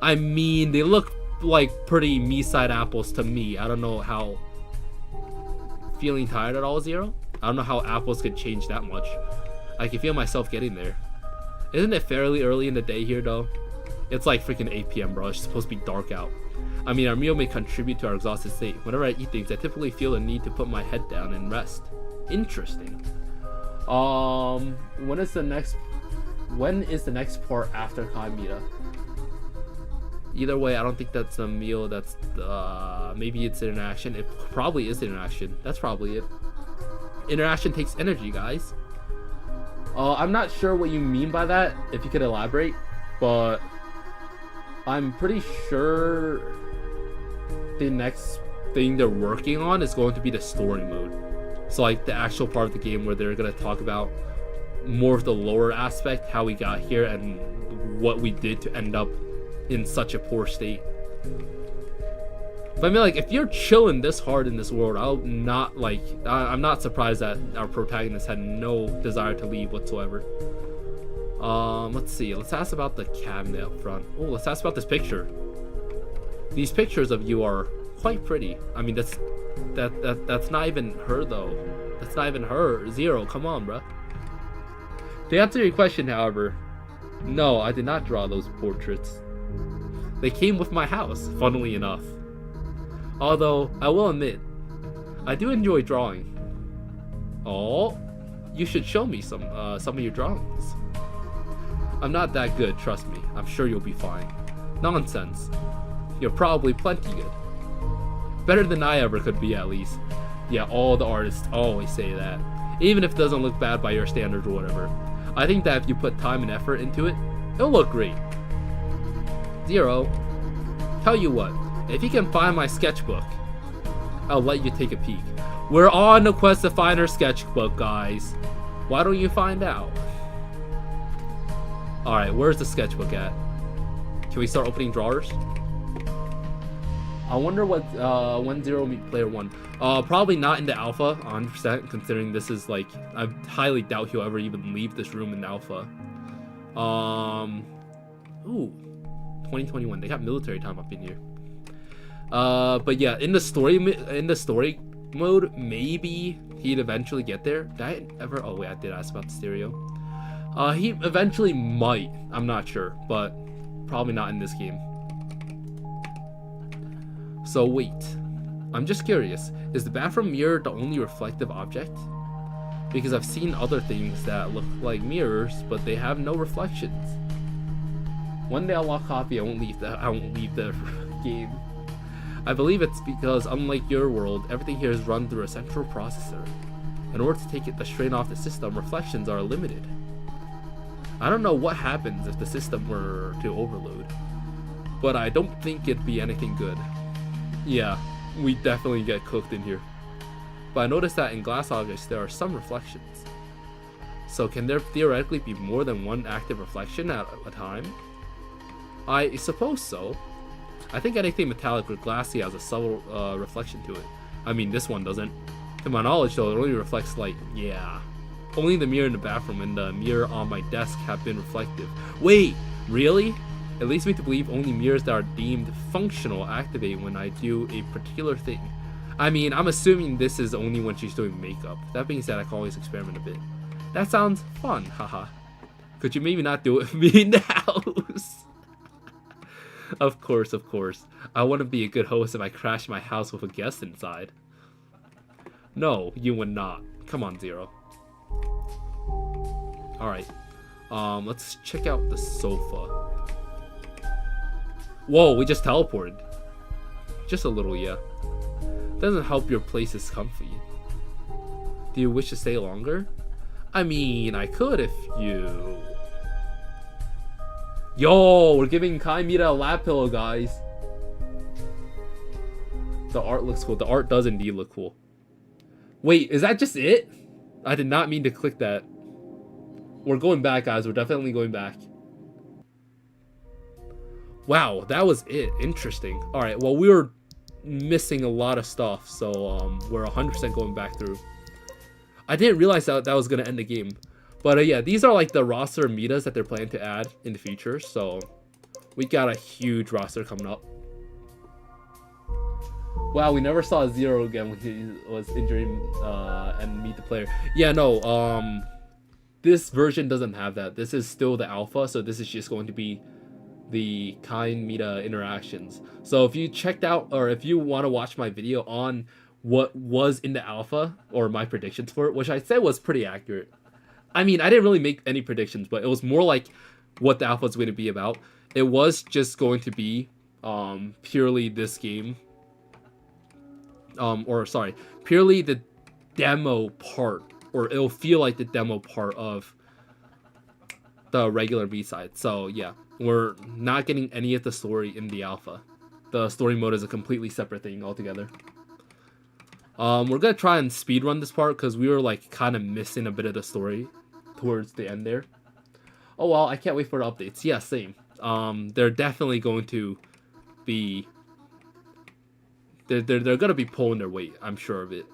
I mean, they look like pretty Miside apples to me. I don't know how... Feeling tired at all, Zero? I don't know how apples could change that much. I can feel myself getting there. Isn't it fairly early in the day here, though? It's like freaking 8 p.m, bro. It's supposed to be dark out. I mean, our meal may contribute to our exhausted state. Whenever I eat things, I typically feel a need to put my head down and rest. Interesting. When is the next part after Mita? Either way, I don't think that's a meal. That's maybe it's interaction. It probably is interaction. That's probably it. Interaction takes energy, guys. I'm not sure what you mean by that, if you could elaborate, but I'm pretty sure the next thing they're working on is going to be the story mode. So like the actual part of the game where they're going to talk about more of the lower aspect, how we got here and what we did to end up in such a poor state. But I mean, like, if you're chilling this hard in this world, I'm not surprised that our protagonist had no desire to leave whatsoever. Let's see. Let's ask about the cabinet up front. Oh, let's ask about this picture. These pictures of you are quite pretty. I mean, that's not even her though. That's not even her. Zero. Come on, bruh. To answer your question, however, no, I did not draw those portraits. They came with my house, funnily enough. Although, I will admit, I do enjoy drawing. Oh, you should show me some of your drawings. I'm not that good, trust me. I'm sure you'll be fine. Nonsense. You're probably plenty good. Better than I ever could be, at least. Yeah, all the artists always say that. Even if it doesn't look bad by your standards or whatever. I think that if you put time and effort into it, it'll look great. Zero. Tell you what. If you can find my sketchbook, I'll let you take a peek. We're on a quest to find our sketchbook, guys. Why don't you find out? Alright, where's the sketchbook at? Can we start opening drawers? I wonder what when Zero meet player 1. Probably not in the alpha, 100%, considering this is like, I highly doubt he'll ever even leave this room in the alpha. Ooh, 2021. They got military time up in here. But yeah, in the story mode, maybe he'd eventually get there. Did I ever? Oh wait, I did ask about the stereo. He eventually might. I'm not sure, but probably not in this game. So wait, I'm just curious. Is the bathroom mirror the only reflective object? Because I've seen other things that look like mirrors, but they have no reflections. One day I'll lock copy. I won't leave the game. I believe it's because, unlike your world, everything here is run through a central processor. In order to take the strain off the system, reflections are limited. I don't know what happens if the system were to overload, but I don't think it'd be anything good. Yeah, we definitely get cooked in here. But I noticed that in glass objects there are some reflections. So can there theoretically be more than one active reflection at a time? I suppose so. I think anything metallic or glassy has a subtle reflection to it. I mean, this one doesn't. To my knowledge though, it only reflects light. Yeah. Only the mirror in the bathroom and the mirror on my desk have been reflective. Wait, really? It leads me to believe only mirrors that are deemed functional activate when I do a particular thing. I mean, I'm assuming this is only when she's doing makeup. That being said, I can always experiment a bit. That sounds fun, haha. Could you maybe not do it with me in the house? Of course, of course. I wouldn't be a good host if I crashed my house with a guest inside. No, you would not. Come on, Zero. Alright. Let's check out the sofa. Whoa, we just teleported. Just a little, yeah. Doesn't help your place is comfy. Do you wish to stay longer? I mean, I could if you... Yo, we're giving Kai Mita a lap pillow, guys. The art looks cool. The art does indeed look cool. Wait, is that just it? I did not mean to click that. We're going back, guys. We're definitely going back. Wow, that was it. Interesting. Alright, well, we were missing a lot of stuff, so we're 100% going back through. I didn't realize that was going to end the game. But yeah, these are like the roster of Mitas that they're planning to add in the future, so we got a huge roster coming up. Wow, we never saw Zero again when he was injured and meet the player. Yeah, no, this version doesn't have that. This is still the alpha, so this is just going to be the kind Mita interactions. So if you checked out, or if you want to watch my video on what was in the alpha, or my predictions for it, which I said was pretty accurate. I mean, I didn't really make any predictions, but it was more like what the alpha is going to be about. It was just going to be purely this game. Purely the demo part, or it'll feel like the demo part of the regular Miside. So yeah, we're not getting any of the story in the alpha. The story mode is a completely separate thing altogether. We're gonna try and speedrun this part because we were like kind of missing a bit of the story towards the end there. Oh well, I can't wait for the updates. Yeah, same. They're definitely going to be... They're gonna be pulling their weight, I'm sure of it.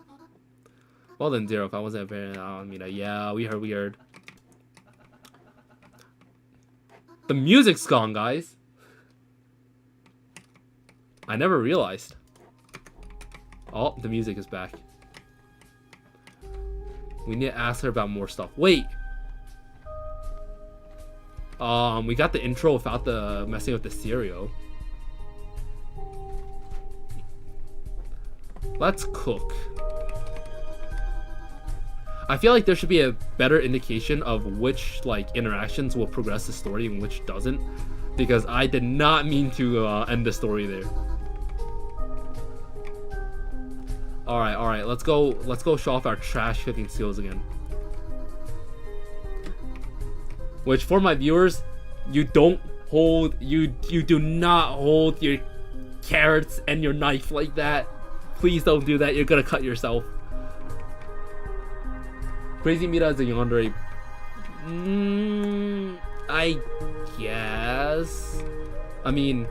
Well then, Zero, if I wasn't very... I mean, yeah, we heard. The music's gone, guys. I never realized. Oh, the music is back. We need to ask her about more stuff. Wait. We got the intro without the messing with the stereo. Let's cook. I feel like there should be a better indication of which like interactions will progress the story and which doesn't, because I did not mean to end the story there. All right, let's go show off our trash cooking skills again. Which, for my viewers, you do not hold your carrots and your knife like that. Please don't do that. You're gonna cut yourself. Crazy Mita as a yandere. I guess. I mean,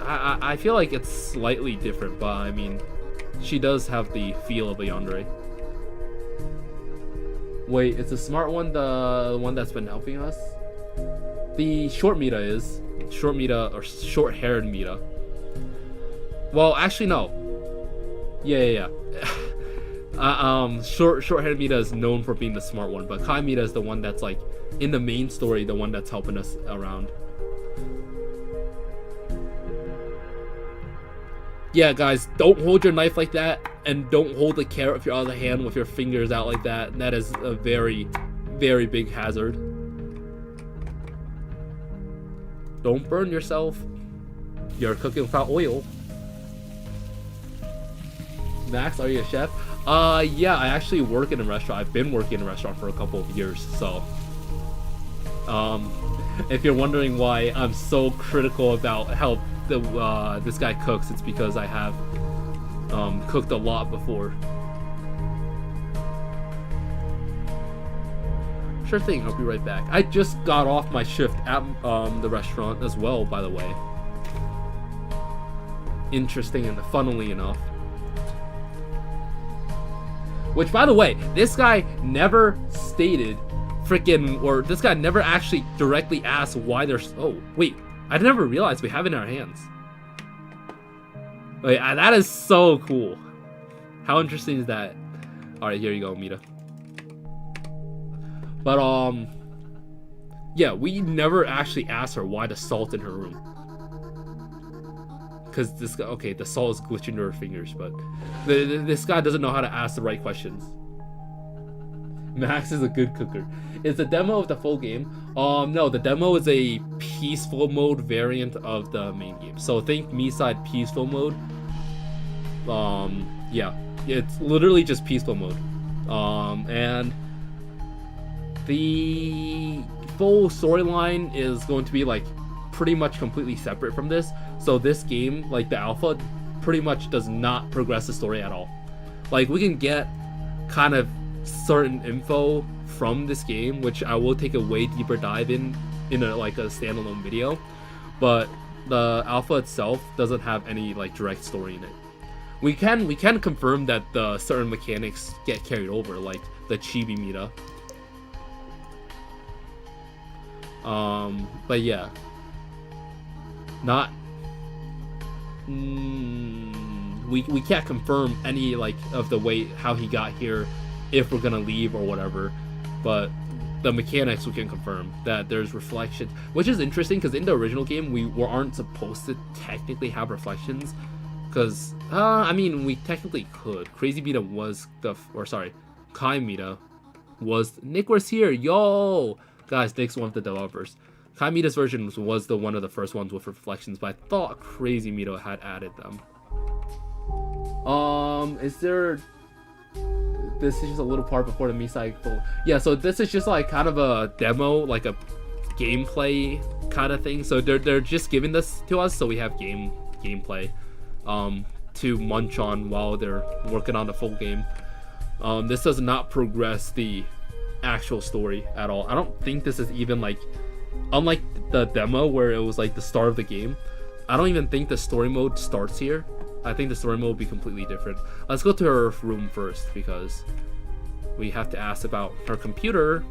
I feel like it's slightly different, but I mean, she does have the feel of a yandere. Wait, is the smart one the one that's been helping us? The short Mita is. Short Mita, or short-haired Mita. Well, actually, no. Yeah. Short-haired Mita is known for being the smart one, but Kai Mita is the one that's like in the main story, the one that's helping us around. Yeah, guys, don't hold your knife like that, and don't hold the carrot with your other hand with your fingers out like that. That is a very, very big hazard. Don't burn yourself. You're cooking without oil. Max, are you a chef? Yeah, I actually work in a restaurant. I've been working in a restaurant for a couple of years, so if you're wondering why I'm so critical about how this guy cooks, it's because I have cooked a lot before. Sure thing, I'll be right back. I just got off my shift at the restaurant as well, by the way. Interesting and funnily enough. Which, by the way, this guy never stated or this guy never actually directly asked why there's... Oh, wait. I never realized we have it in our hands. Wait, that is so cool. How interesting is that? Alright, here you go, Mita. But, yeah, we never actually asked her why the salt in her room. Because this guy, okay, the salt is glitching to her fingers, but this guy doesn't know how to ask the right questions. Max is a good cooker. Is the demo of the full game? No, the demo is a peaceful mode variant of the main game. So think Miside peaceful mode. Yeah, it's literally just peaceful mode. And the full storyline is going to be like pretty much completely separate from this. So this game, like the alpha, pretty much does not progress the story at all. Like we can get kind of certain info from this game, which I will take a way deeper dive in a standalone video, but the alpha itself doesn't have any like direct story in it. We can confirm that the certain mechanics get carried over, like the chibi Mita. But yeah, not we can't confirm any like of the way how he got here, if we're gonna leave or whatever, but the mechanics we can confirm that there's reflections, which is interesting because in the original game we aren't supposed to technically have reflections, because I mean we technically could. Crazy Mita was Kai Mita was Nick was here, yo guys. Nick's one of the developers. Kai Mita's version was one of the first ones with reflections, but I thought Crazy Mita had added them. Is there... This is just a little part before the Miside full... Yeah, so this is just like kind of a demo, like a gameplay kind of thing. So they're just giving this to us so we have gameplay to munch on while they're working on the full game. This does not progress the actual story at all. I don't think this is even like... Unlike the demo where it was like the start of the game, I don't even think the story mode starts here. I think the story mode will be completely different. Let's go to her room first because we have to ask about her computer.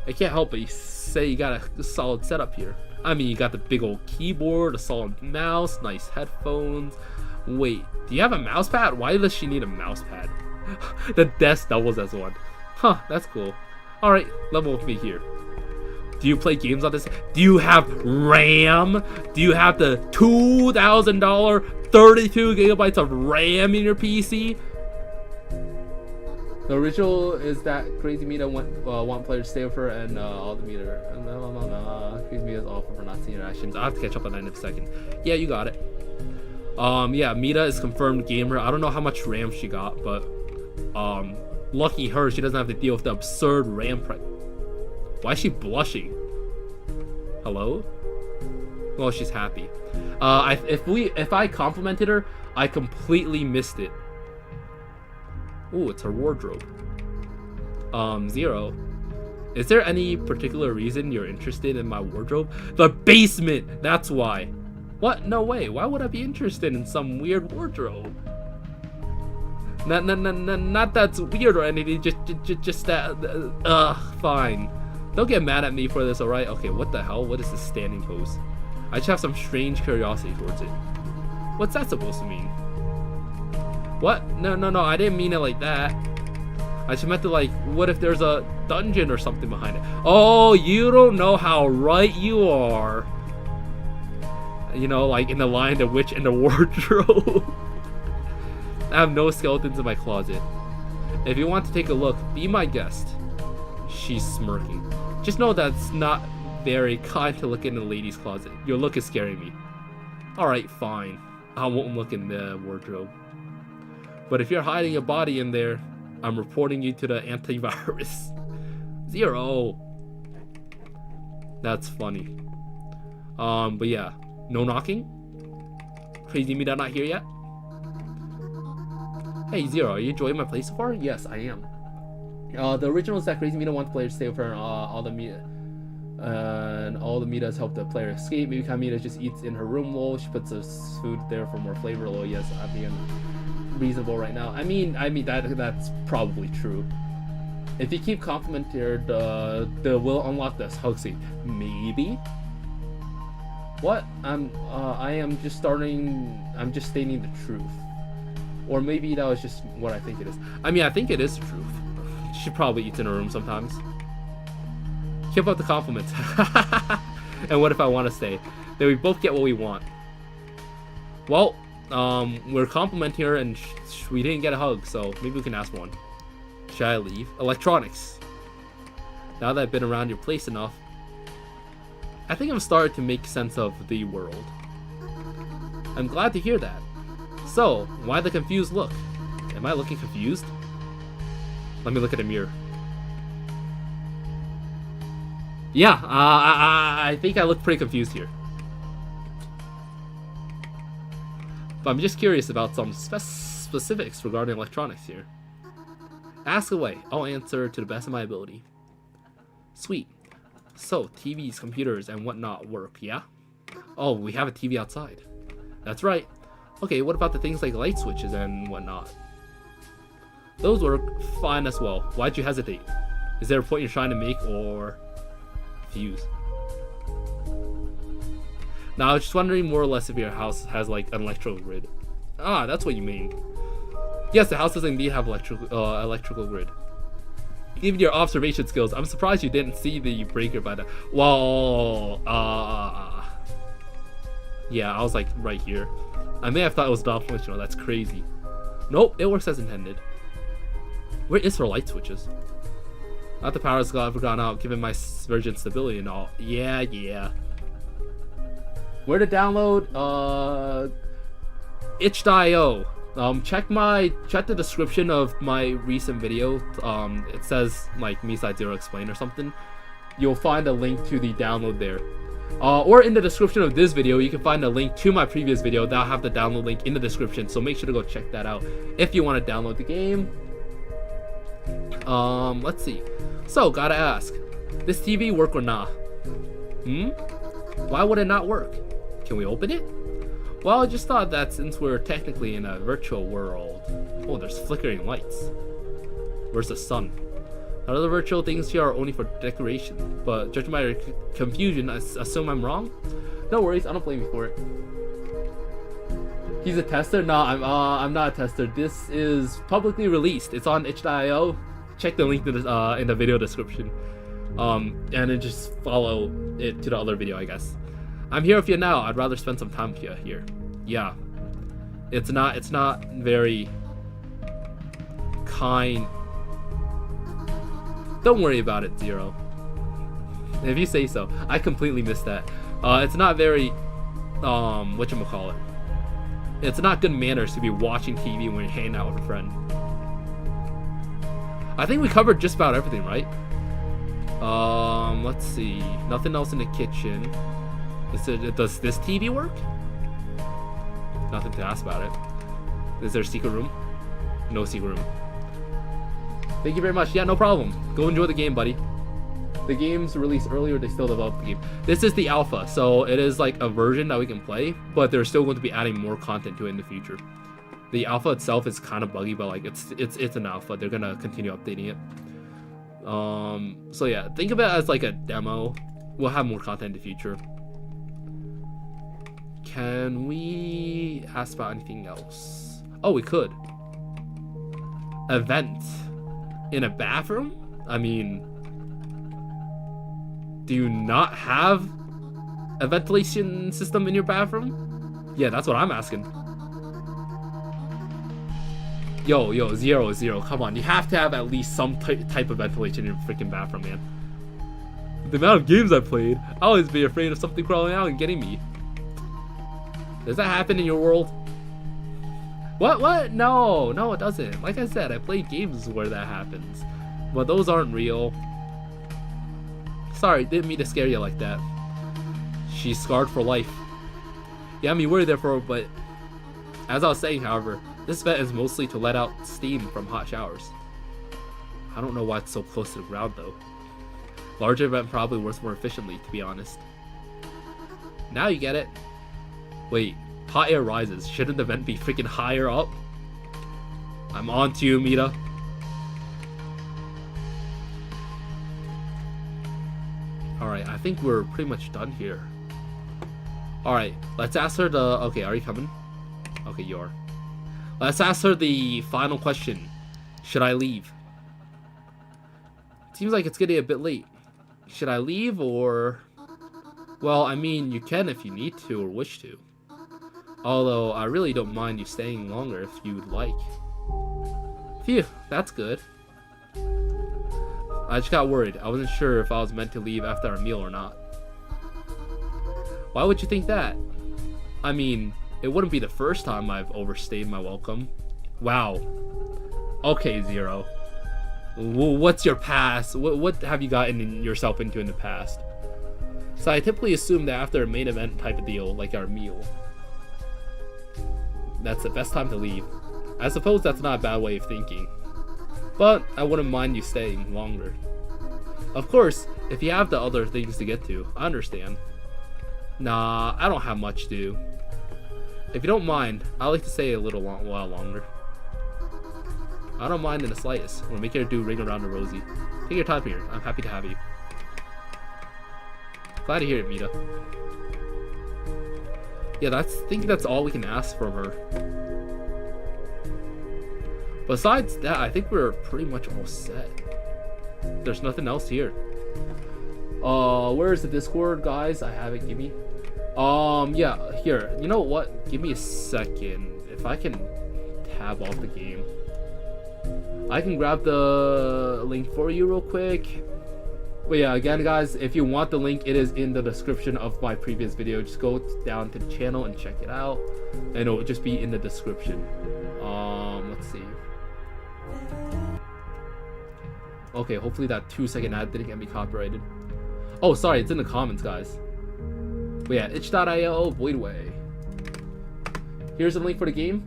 I can't help but say you got a solid setup here. I mean, you got the big old keyboard, a solid mouse, nice headphones. Wait, do you have a mouse pad? Why does she need a mouse pad? The desk doubles as one. Huh, that's cool. Alright, level with me here. Do you play games on this? Do you have RAM? Do you have the $2,000 32 gigabytes of RAM in your PC? The original is that Crazy Mita want players to stay with her and all the meter. Crazy Mita's awful for not seeing her actions. I have to catch up on that in a second. Yeah, you got it. Yeah, Mita is confirmed gamer. I don't know how much RAM she got, but lucky her, she doesn't have to deal with the absurd RAM price. Why is she blushing? Hello? Well, she's happy. If I complimented her, I completely missed it. Ooh, it's her wardrobe. Zero. Is there any particular reason you're interested in my wardrobe? The basement! That's why. What? No way. Why would I be interested in some weird wardrobe? Not that's weird or anything. Just that. Fine. Don't get mad at me for this, alright? Okay, what the hell? What is this standing pose? I just have some strange curiosity towards it. What's that supposed to mean? What? No. I didn't mean it like that. I just meant to, like, what if there's a dungeon or something behind it? Oh, you don't know how right you are. You know, like in the Lion, the Witch, and the Wardrobe. I have no skeletons in my closet. If you want to take a look, be my guest. She's smirking. Just know that's not very kind to look in the ladies' closet. Your look is scaring me. Alright, fine. I won't look in the wardrobe. But if you're hiding a body in there, I'm reporting you to the antivirus. Zero. That's funny. But yeah. No knocking? Crazy Mita not here yet? Hey Zero, are you enjoying my play so far? Yes, I am. The original is that Crazy Mita wants players to stay with her and all the Mita. And all the Mitas help the player escape. Maybe Mita just eats in her room. Lol. She puts the food there for more flavor. Lol. Yes, I'm being reasonable right now. I mean that's probably true. If you keep complimenting her, the will unlock this hug seat. Maybe. What? I'm just stating the truth. Or maybe that was just what I think it is. I mean, I think it is the truth. She probably eats in her room sometimes. Keep up the compliments. And what if I want to stay? Then we both get what we want. Well, we're complimenting her and we didn't get a hug, so maybe we can ask one. Should I leave? Electronics. Now that I've been around your place enough, I think I'm starting to make sense of the world. I'm glad to hear that. So, why the confused look? Am I looking confused? Let me look at the mirror. Yeah, I think I look pretty confused here. But I'm just curious about some specifics regarding electronics here. Ask away. I'll answer to the best of my ability. Sweet. So, TVs, computers, and whatnot work, yeah? Oh, we have a TV outside. That's right. Okay, what about the things like light switches and whatnot? Those work fine as well. Why'd you hesitate? Is there a point you're trying to make, or fuse? Now, I was just wondering more or less if your house has like an electrical grid. Ah, that's what you mean. Yes, the house does indeed have electrical grid. Given your observation skills, I'm surprised you didn't see the breaker by the... Well, yeah, I was like right here. I may have thought it was non-functional. That's crazy. Nope, it works as intended. Where is her light switches? Not the power's ever gone out, given my version stability and all. Yeah. Where to download? itch.io. Check the description of my recent video. It says like Miside 0 explain or something. You'll find a link to the download there. Or in the description of this video, you can find a link to my previous video. That'll have the download link in the description. So make sure to go check that out if you want to download the game. Let's see. So, gotta ask, this TV work or not? Why would it not work? Can we open it? Well, I just thought that since we're technically in a virtual world... Oh, there's flickering lights. Where's the sun? Other virtual things here are only for decoration, but judging by your confusion, I assume I'm wrong? No worries, I don't blame you for it. He's a tester? No, I'm not a tester. This is publicly released. It's on itch.io. Check the link to this, in the video description. And then just follow it to the other video, I guess. I'm here with you now. I'd rather spend some time with you here. Yeah. It's not very kind. Don't worry about it, Zero. If you say so. I completely missed that. It's not very whatchamacallit. It's not good manners to be watching TV when you're hanging out with a friend. I think we covered just about everything, right? Let's see. Nothing else in the kitchen. Does this TV work? Nothing to ask about it. Is there a secret room? No secret room. Thank you very much. Yeah, no problem. Go enjoy the game, buddy. The game's released earlier, they still develop the game. This is the alpha, so it is like a version that we can play, but they're still going to be adding more content to it in the future. The alpha itself is kind of buggy, but like it's an alpha. They're gonna continue updating it. So yeah, think of it as like a demo. We'll have more content in the future. Can we ask about anything else? Oh, we could. Event in a bathroom? I mean, do you not have a ventilation system in your bathroom? Yeah, that's what I'm asking. Yo, zero. Come on, you have to have at least some type of ventilation in your freaking bathroom, man. The amount of games I played, I always be afraid of something crawling out and getting me. Does that happen in your world? What? No, it doesn't. Like I said, I played games where that happens, but those aren't real. Sorry, didn't mean to scare you like that. She's scarred for life. Yeah, I mean, we're there for her, but as I was saying, however, this vent is mostly to let out steam from hot showers. I don't know why it's so close to the ground, though. Larger vent probably works more efficiently, to be honest. Now you get it. Wait, hot air rises. Shouldn't the vent be freaking higher up? I'm on to you, Mita. Alright, I think we're pretty much done here. Alright, let's ask her the... Okay, are you coming? Okay, you are. Let's ask her the final question. Should I leave? Seems like it's getting a bit late. Should I leave or... Well, I mean, you can if you need to or wish to. Although, I really don't mind you staying longer if you'd like. Phew, that's good. I just got worried. I wasn't sure if I was meant to leave after our meal or not. Why would you think that? I mean, it wouldn't be the first time I've overstayed my welcome. Wow. Okay, Zero. What's your past? What have you gotten yourself into in the past? So I typically assume that after a main event type of deal, like our meal, that's the best time to leave. I suppose that's not a bad way of thinking. But I wouldn't mind you staying longer. Of course, if you have the other things to get to, I understand. Nah, I don't have much to do. If you don't mind, I'd like to stay a while longer. I don't mind in the slightest. We'll make your do ring around the rosy. Take your time here. I'm happy to have you. Glad to hear it, Mita. Yeah, I think that's all we can ask from her. Besides that, I think we're pretty much all set. There's nothing else here. Where's the Discord, guys? I have it. Give me. Yeah, here. You know what? Give me a second. If I can tab off the game, I can grab the link for you real quick. But yeah, again, guys, if you want the link, it is in the description of my previous video. Just go down to the channel and check it out, and it'll just be in the description. Let's see. Okay, hopefully that 2-second ad didn't get me copyrighted. Oh, sorry, it's in the comments, guys. But yeah, itch.io, Voidway. Here's the link for the game.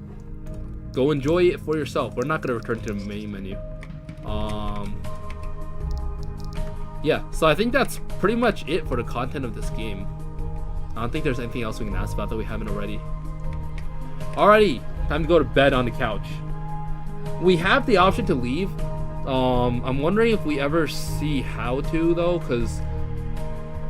Go enjoy it for yourself. We're not gonna return to the main menu. Yeah, so I think that's pretty much it for the content of this game. I don't think there's anything else we can ask about that we haven't already. Alrighty, time to go to bed on the couch. We have the option to leave. I'm wondering if we ever see how to, though, because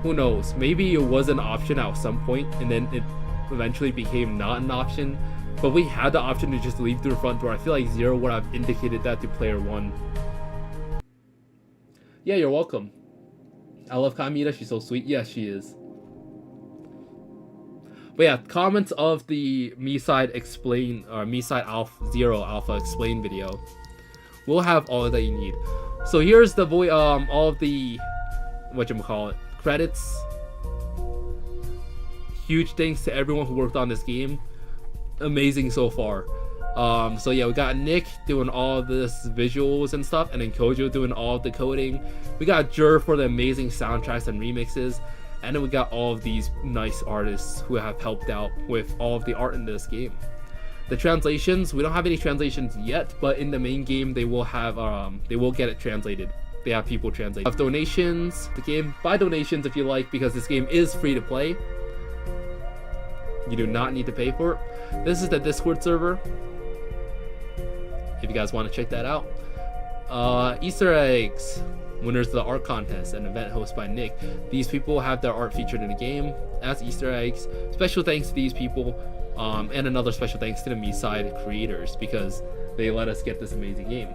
who knows? Maybe it was an option at some point, and then it eventually became not an option. But we had the option to just leave through the front door. I feel like Zero would have indicated that to player 1. Yeah, you're welcome. I love Kamita. She's so sweet. Yeah, she is. But yeah, comments of the Miside explain or Miside Alpha Zero Alpha explain video. We'll have all that you need. So here's the all of the whatchamacallit credits. Huge thanks to everyone who worked on this game. Amazing so far. So yeah, we got Nick doing all of this visuals and stuff, and then Kojo doing all of the coding. We got Jur for the amazing soundtracks and remixes, and then we got all of these nice artists who have helped out with all of the art in this game. The translations, we don't have any translations yet, but in the main game they will have they will get it translated. They have people translate. Of donations, the game, buy donations if you like, because this game is free to play. You do not need to pay for it. This is the Discord server, if you guys want to check that out. Easter eggs, winners of the art contest, an event hosted by Nick. These people have their art featured in the game as Easter eggs. Special thanks to these people, and another special thanks to the Miside creators, because they let us get this amazing game.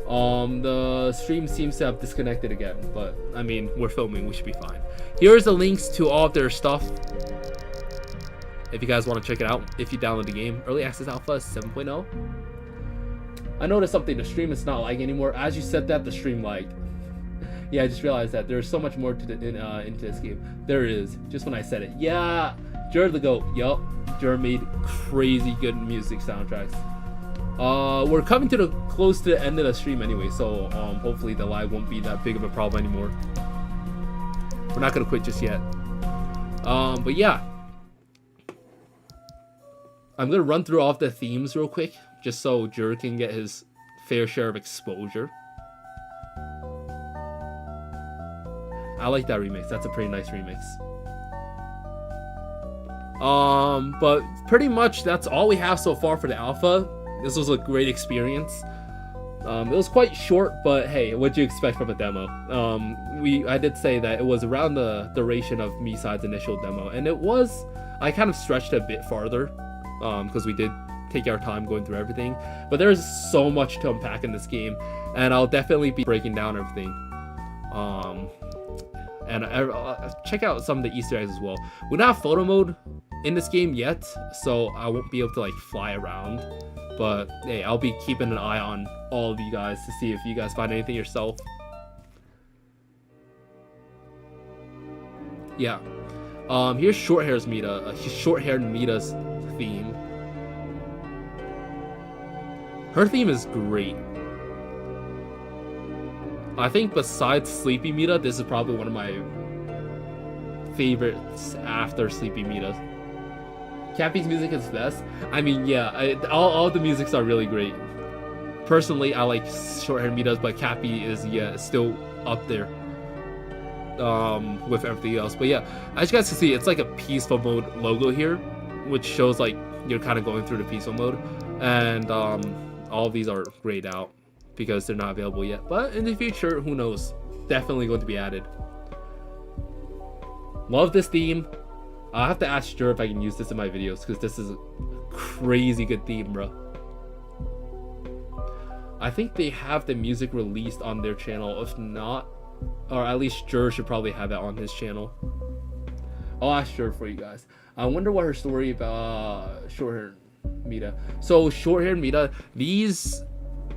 The stream seems to have disconnected again, but I mean, we're filming, we should be fine. Here's the links to all of their stuff if you guys want to check it out. If you download the game, early access alpha 7.0. I noticed something, the stream is not lagging anymore. As you said that, the stream lagged. Yeah, I just realized that there's so much more to into this game. There is, just when I said it. Yeah, Jared the GOAT. Yup, Jared made crazy good music soundtracks. We're coming to close to the end of the stream anyway, so hopefully the lag won't be that big of a problem anymore. We're not gonna quit just yet. But yeah, I'm gonna run through all of the themes real quick, just so Jared can get his fair share of exposure. I like that remix. That's a pretty nice remix. But pretty much that's all we have so far for the alpha. This was a great experience. It was quite short, but hey, what'd you expect from a demo? I did say that it was around the duration of Miside's initial demo, and it was, I kind of stretched it a bit farther, because we did take our time going through everything. But there's so much to unpack in this game, and I'll definitely be breaking down everything. And check out some of the Easter eggs as well. We don't have photo mode in this game yet, so I won't be able to like fly around. But hey, I'll be keeping an eye on all of you guys to see if you guys find anything yourself. Yeah. Here's short-haired Mita's theme. Her theme is great. I think besides Sleepy Mita, this is probably one of my favorites after Sleepy Mita. Cappy's music is best. I mean, yeah, all the musics are really great. Personally, I like short-haired Mita's, but Cappy is, yeah, still up there with everything else. But yeah, as you guys can see, it's like a peaceful mode logo here, which shows like you're kind of going through the peaceful mode. And all of these are grayed out because they're not available yet, but in the future, who knows, definitely going to be added. Love this theme. I'll have to ask Jer if I can use this in my videos, because this is a crazy good theme, bro. I think they have the music released on their channel. If not, or at least Jer should probably have it on his channel. I'll ask Jer for you guys. I wonder what her story about short-haired Mita. So short-haired Mita, these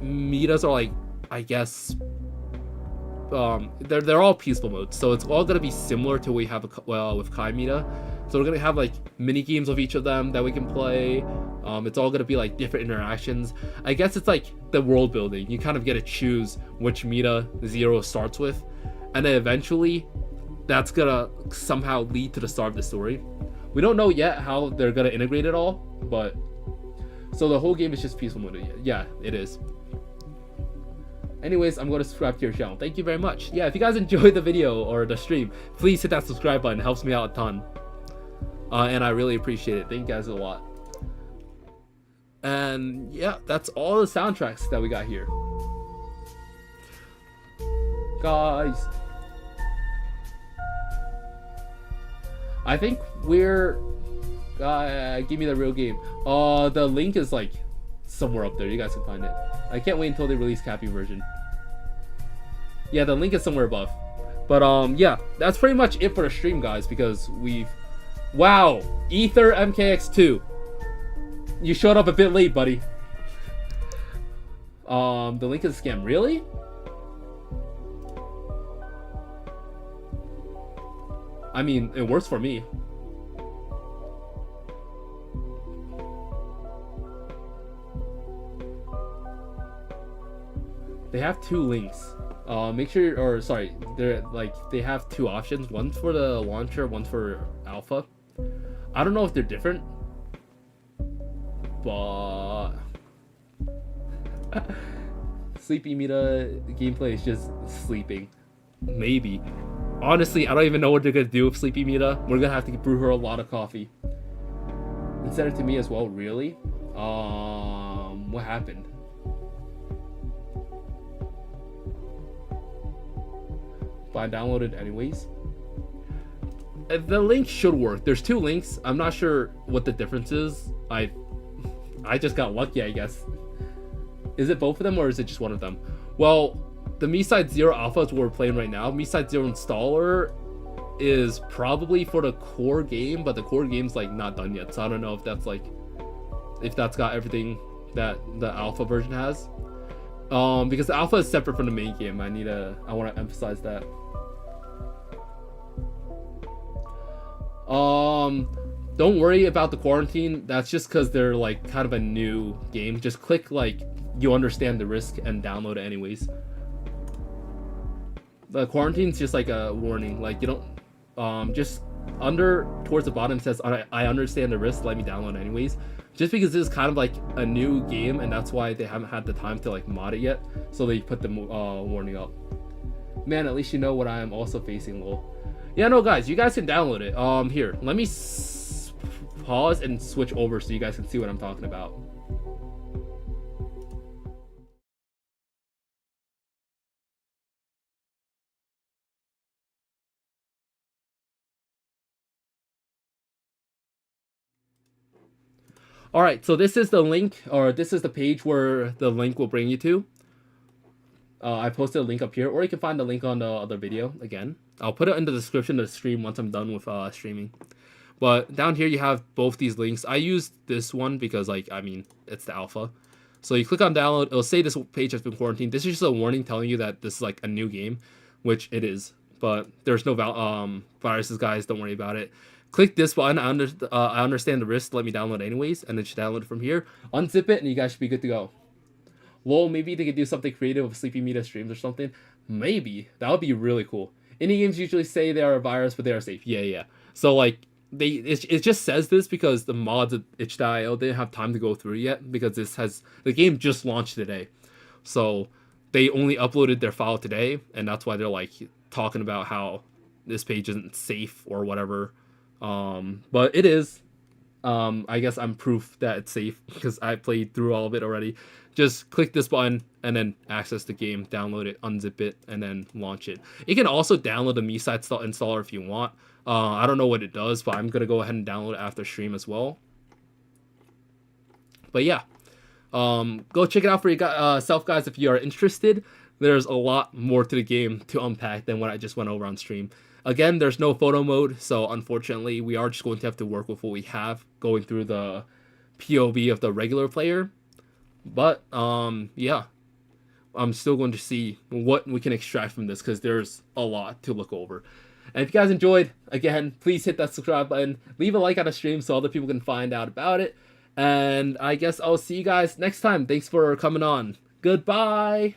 Mitas are like, I guess, they're all peaceful modes, so it's all gonna be similar to what we have with Kai Mita. So we're gonna have like mini games of each of them that we can play. It's all gonna be like different interactions. I guess it's like the world building. You kind of get to choose which Mita Zero starts with, and then eventually that's gonna somehow lead to the start of the story. We don't know yet how they're gonna integrate it all, but so the whole game is just peaceful mode. Yeah, it is. Anyways, I'm going to subscribe to your channel. Thank you very much. Yeah, if you guys enjoyed the video or the stream, please hit that subscribe button. It helps me out a ton. And I really appreciate it. Thank you guys a lot. And yeah, that's all the soundtracks that we got here. Guys, I think we're... give me the real game. The link is like somewhere up there. You guys can find it. I can't wait until they release Cappy version. Yeah, the link is somewhere above. But yeah, that's pretty much it for the stream, guys, because we've... Wow! Ether MKX2. You showed up a bit late, buddy. The link is a scam. Really? I mean, it works for me. They have two links. Make sure, or sorry, they're like, they have two options. One for the launcher, one for alpha. I don't know if they're different. but Sleepy Mita gameplay is just sleeping. Maybe. Honestly, I don't even know what they're gonna do with Sleepy Mita. We're gonna have to brew her a lot of coffee. And send it to me as well, really? What happened? But I downloaded anyways. The link should work. There's 2 links. I'm not sure what the difference is. I just got lucky, I guess. Is it both of them or is it just one of them? Well, the Miside 0 alpha is what we're playing right now. Miside 0 installer is probably for the core game, but the core game's like not done yet. So I don't know if that's like, if that's got everything that the alpha version has. Because the alpha is separate from the main game. I want to emphasize that. Don't worry about the quarantine. That's just because they're like kind of a new game. Just click like you understand the risk and download it anyways. The quarantine's just like a warning. Like you don't, just under towards the bottom says I understand the risk. Let me download it anyways. Just because this is kind of like a new game and that's why they haven't had the time to like mod it yet. So they put the warning up. Man, at least you know what I am also facing, lol. Yeah, no, guys, you guys can download it. Here, let me pause and switch over so you guys can see what I'm talking about. All right, so this is the link, or this is the page where the link will bring you to. I posted a link up here, or you can find the link on the other video again. I'll put it in the description of the stream once I'm done with streaming. But down here you have both these links. I used this one because, like, I mean, it's the alpha. So you click on download, it'll say this page has been quarantined. This is just a warning telling you that this is like a new game, which it is. But there's no viruses, guys. Don't worry about it. Click this button. I understand the risk. Let me download anyways, and then just download it from here. Unzip it, and you guys should be good to go. Well, maybe they could do something creative with Sleepy Mita streams or something. Maybe that would be really cool. Indie games usually say they are a virus, but they are safe. Yeah. So like it just says this because the mods at itch.io didn't have time to go through yet because the game just launched today, so they only uploaded their file today, and that's why they're like talking about how this page isn't safe or whatever. But it is. I guess I'm proof that it's safe because I played through all of it already. Just click this button and then access the game, download it, unzip it, and then launch it. You can also download the Miside installer if you want. I don't know what it does, but I'm going to go ahead and download it after stream as well. But yeah, go check it out for yourself, guys, if you are interested. There's a lot more to the game to unpack than what I just went over on stream. Again, there's no photo mode, so unfortunately, we are just going to have to work with what we have, going through the POV of the regular player. But, yeah, I'm still going to see what we can extract from this, because there's a lot to look over. And if you guys enjoyed, again, please hit that subscribe button, leave a like on the stream so other people can find out about it. And I guess I'll see you guys next time. Thanks for coming on. Goodbye!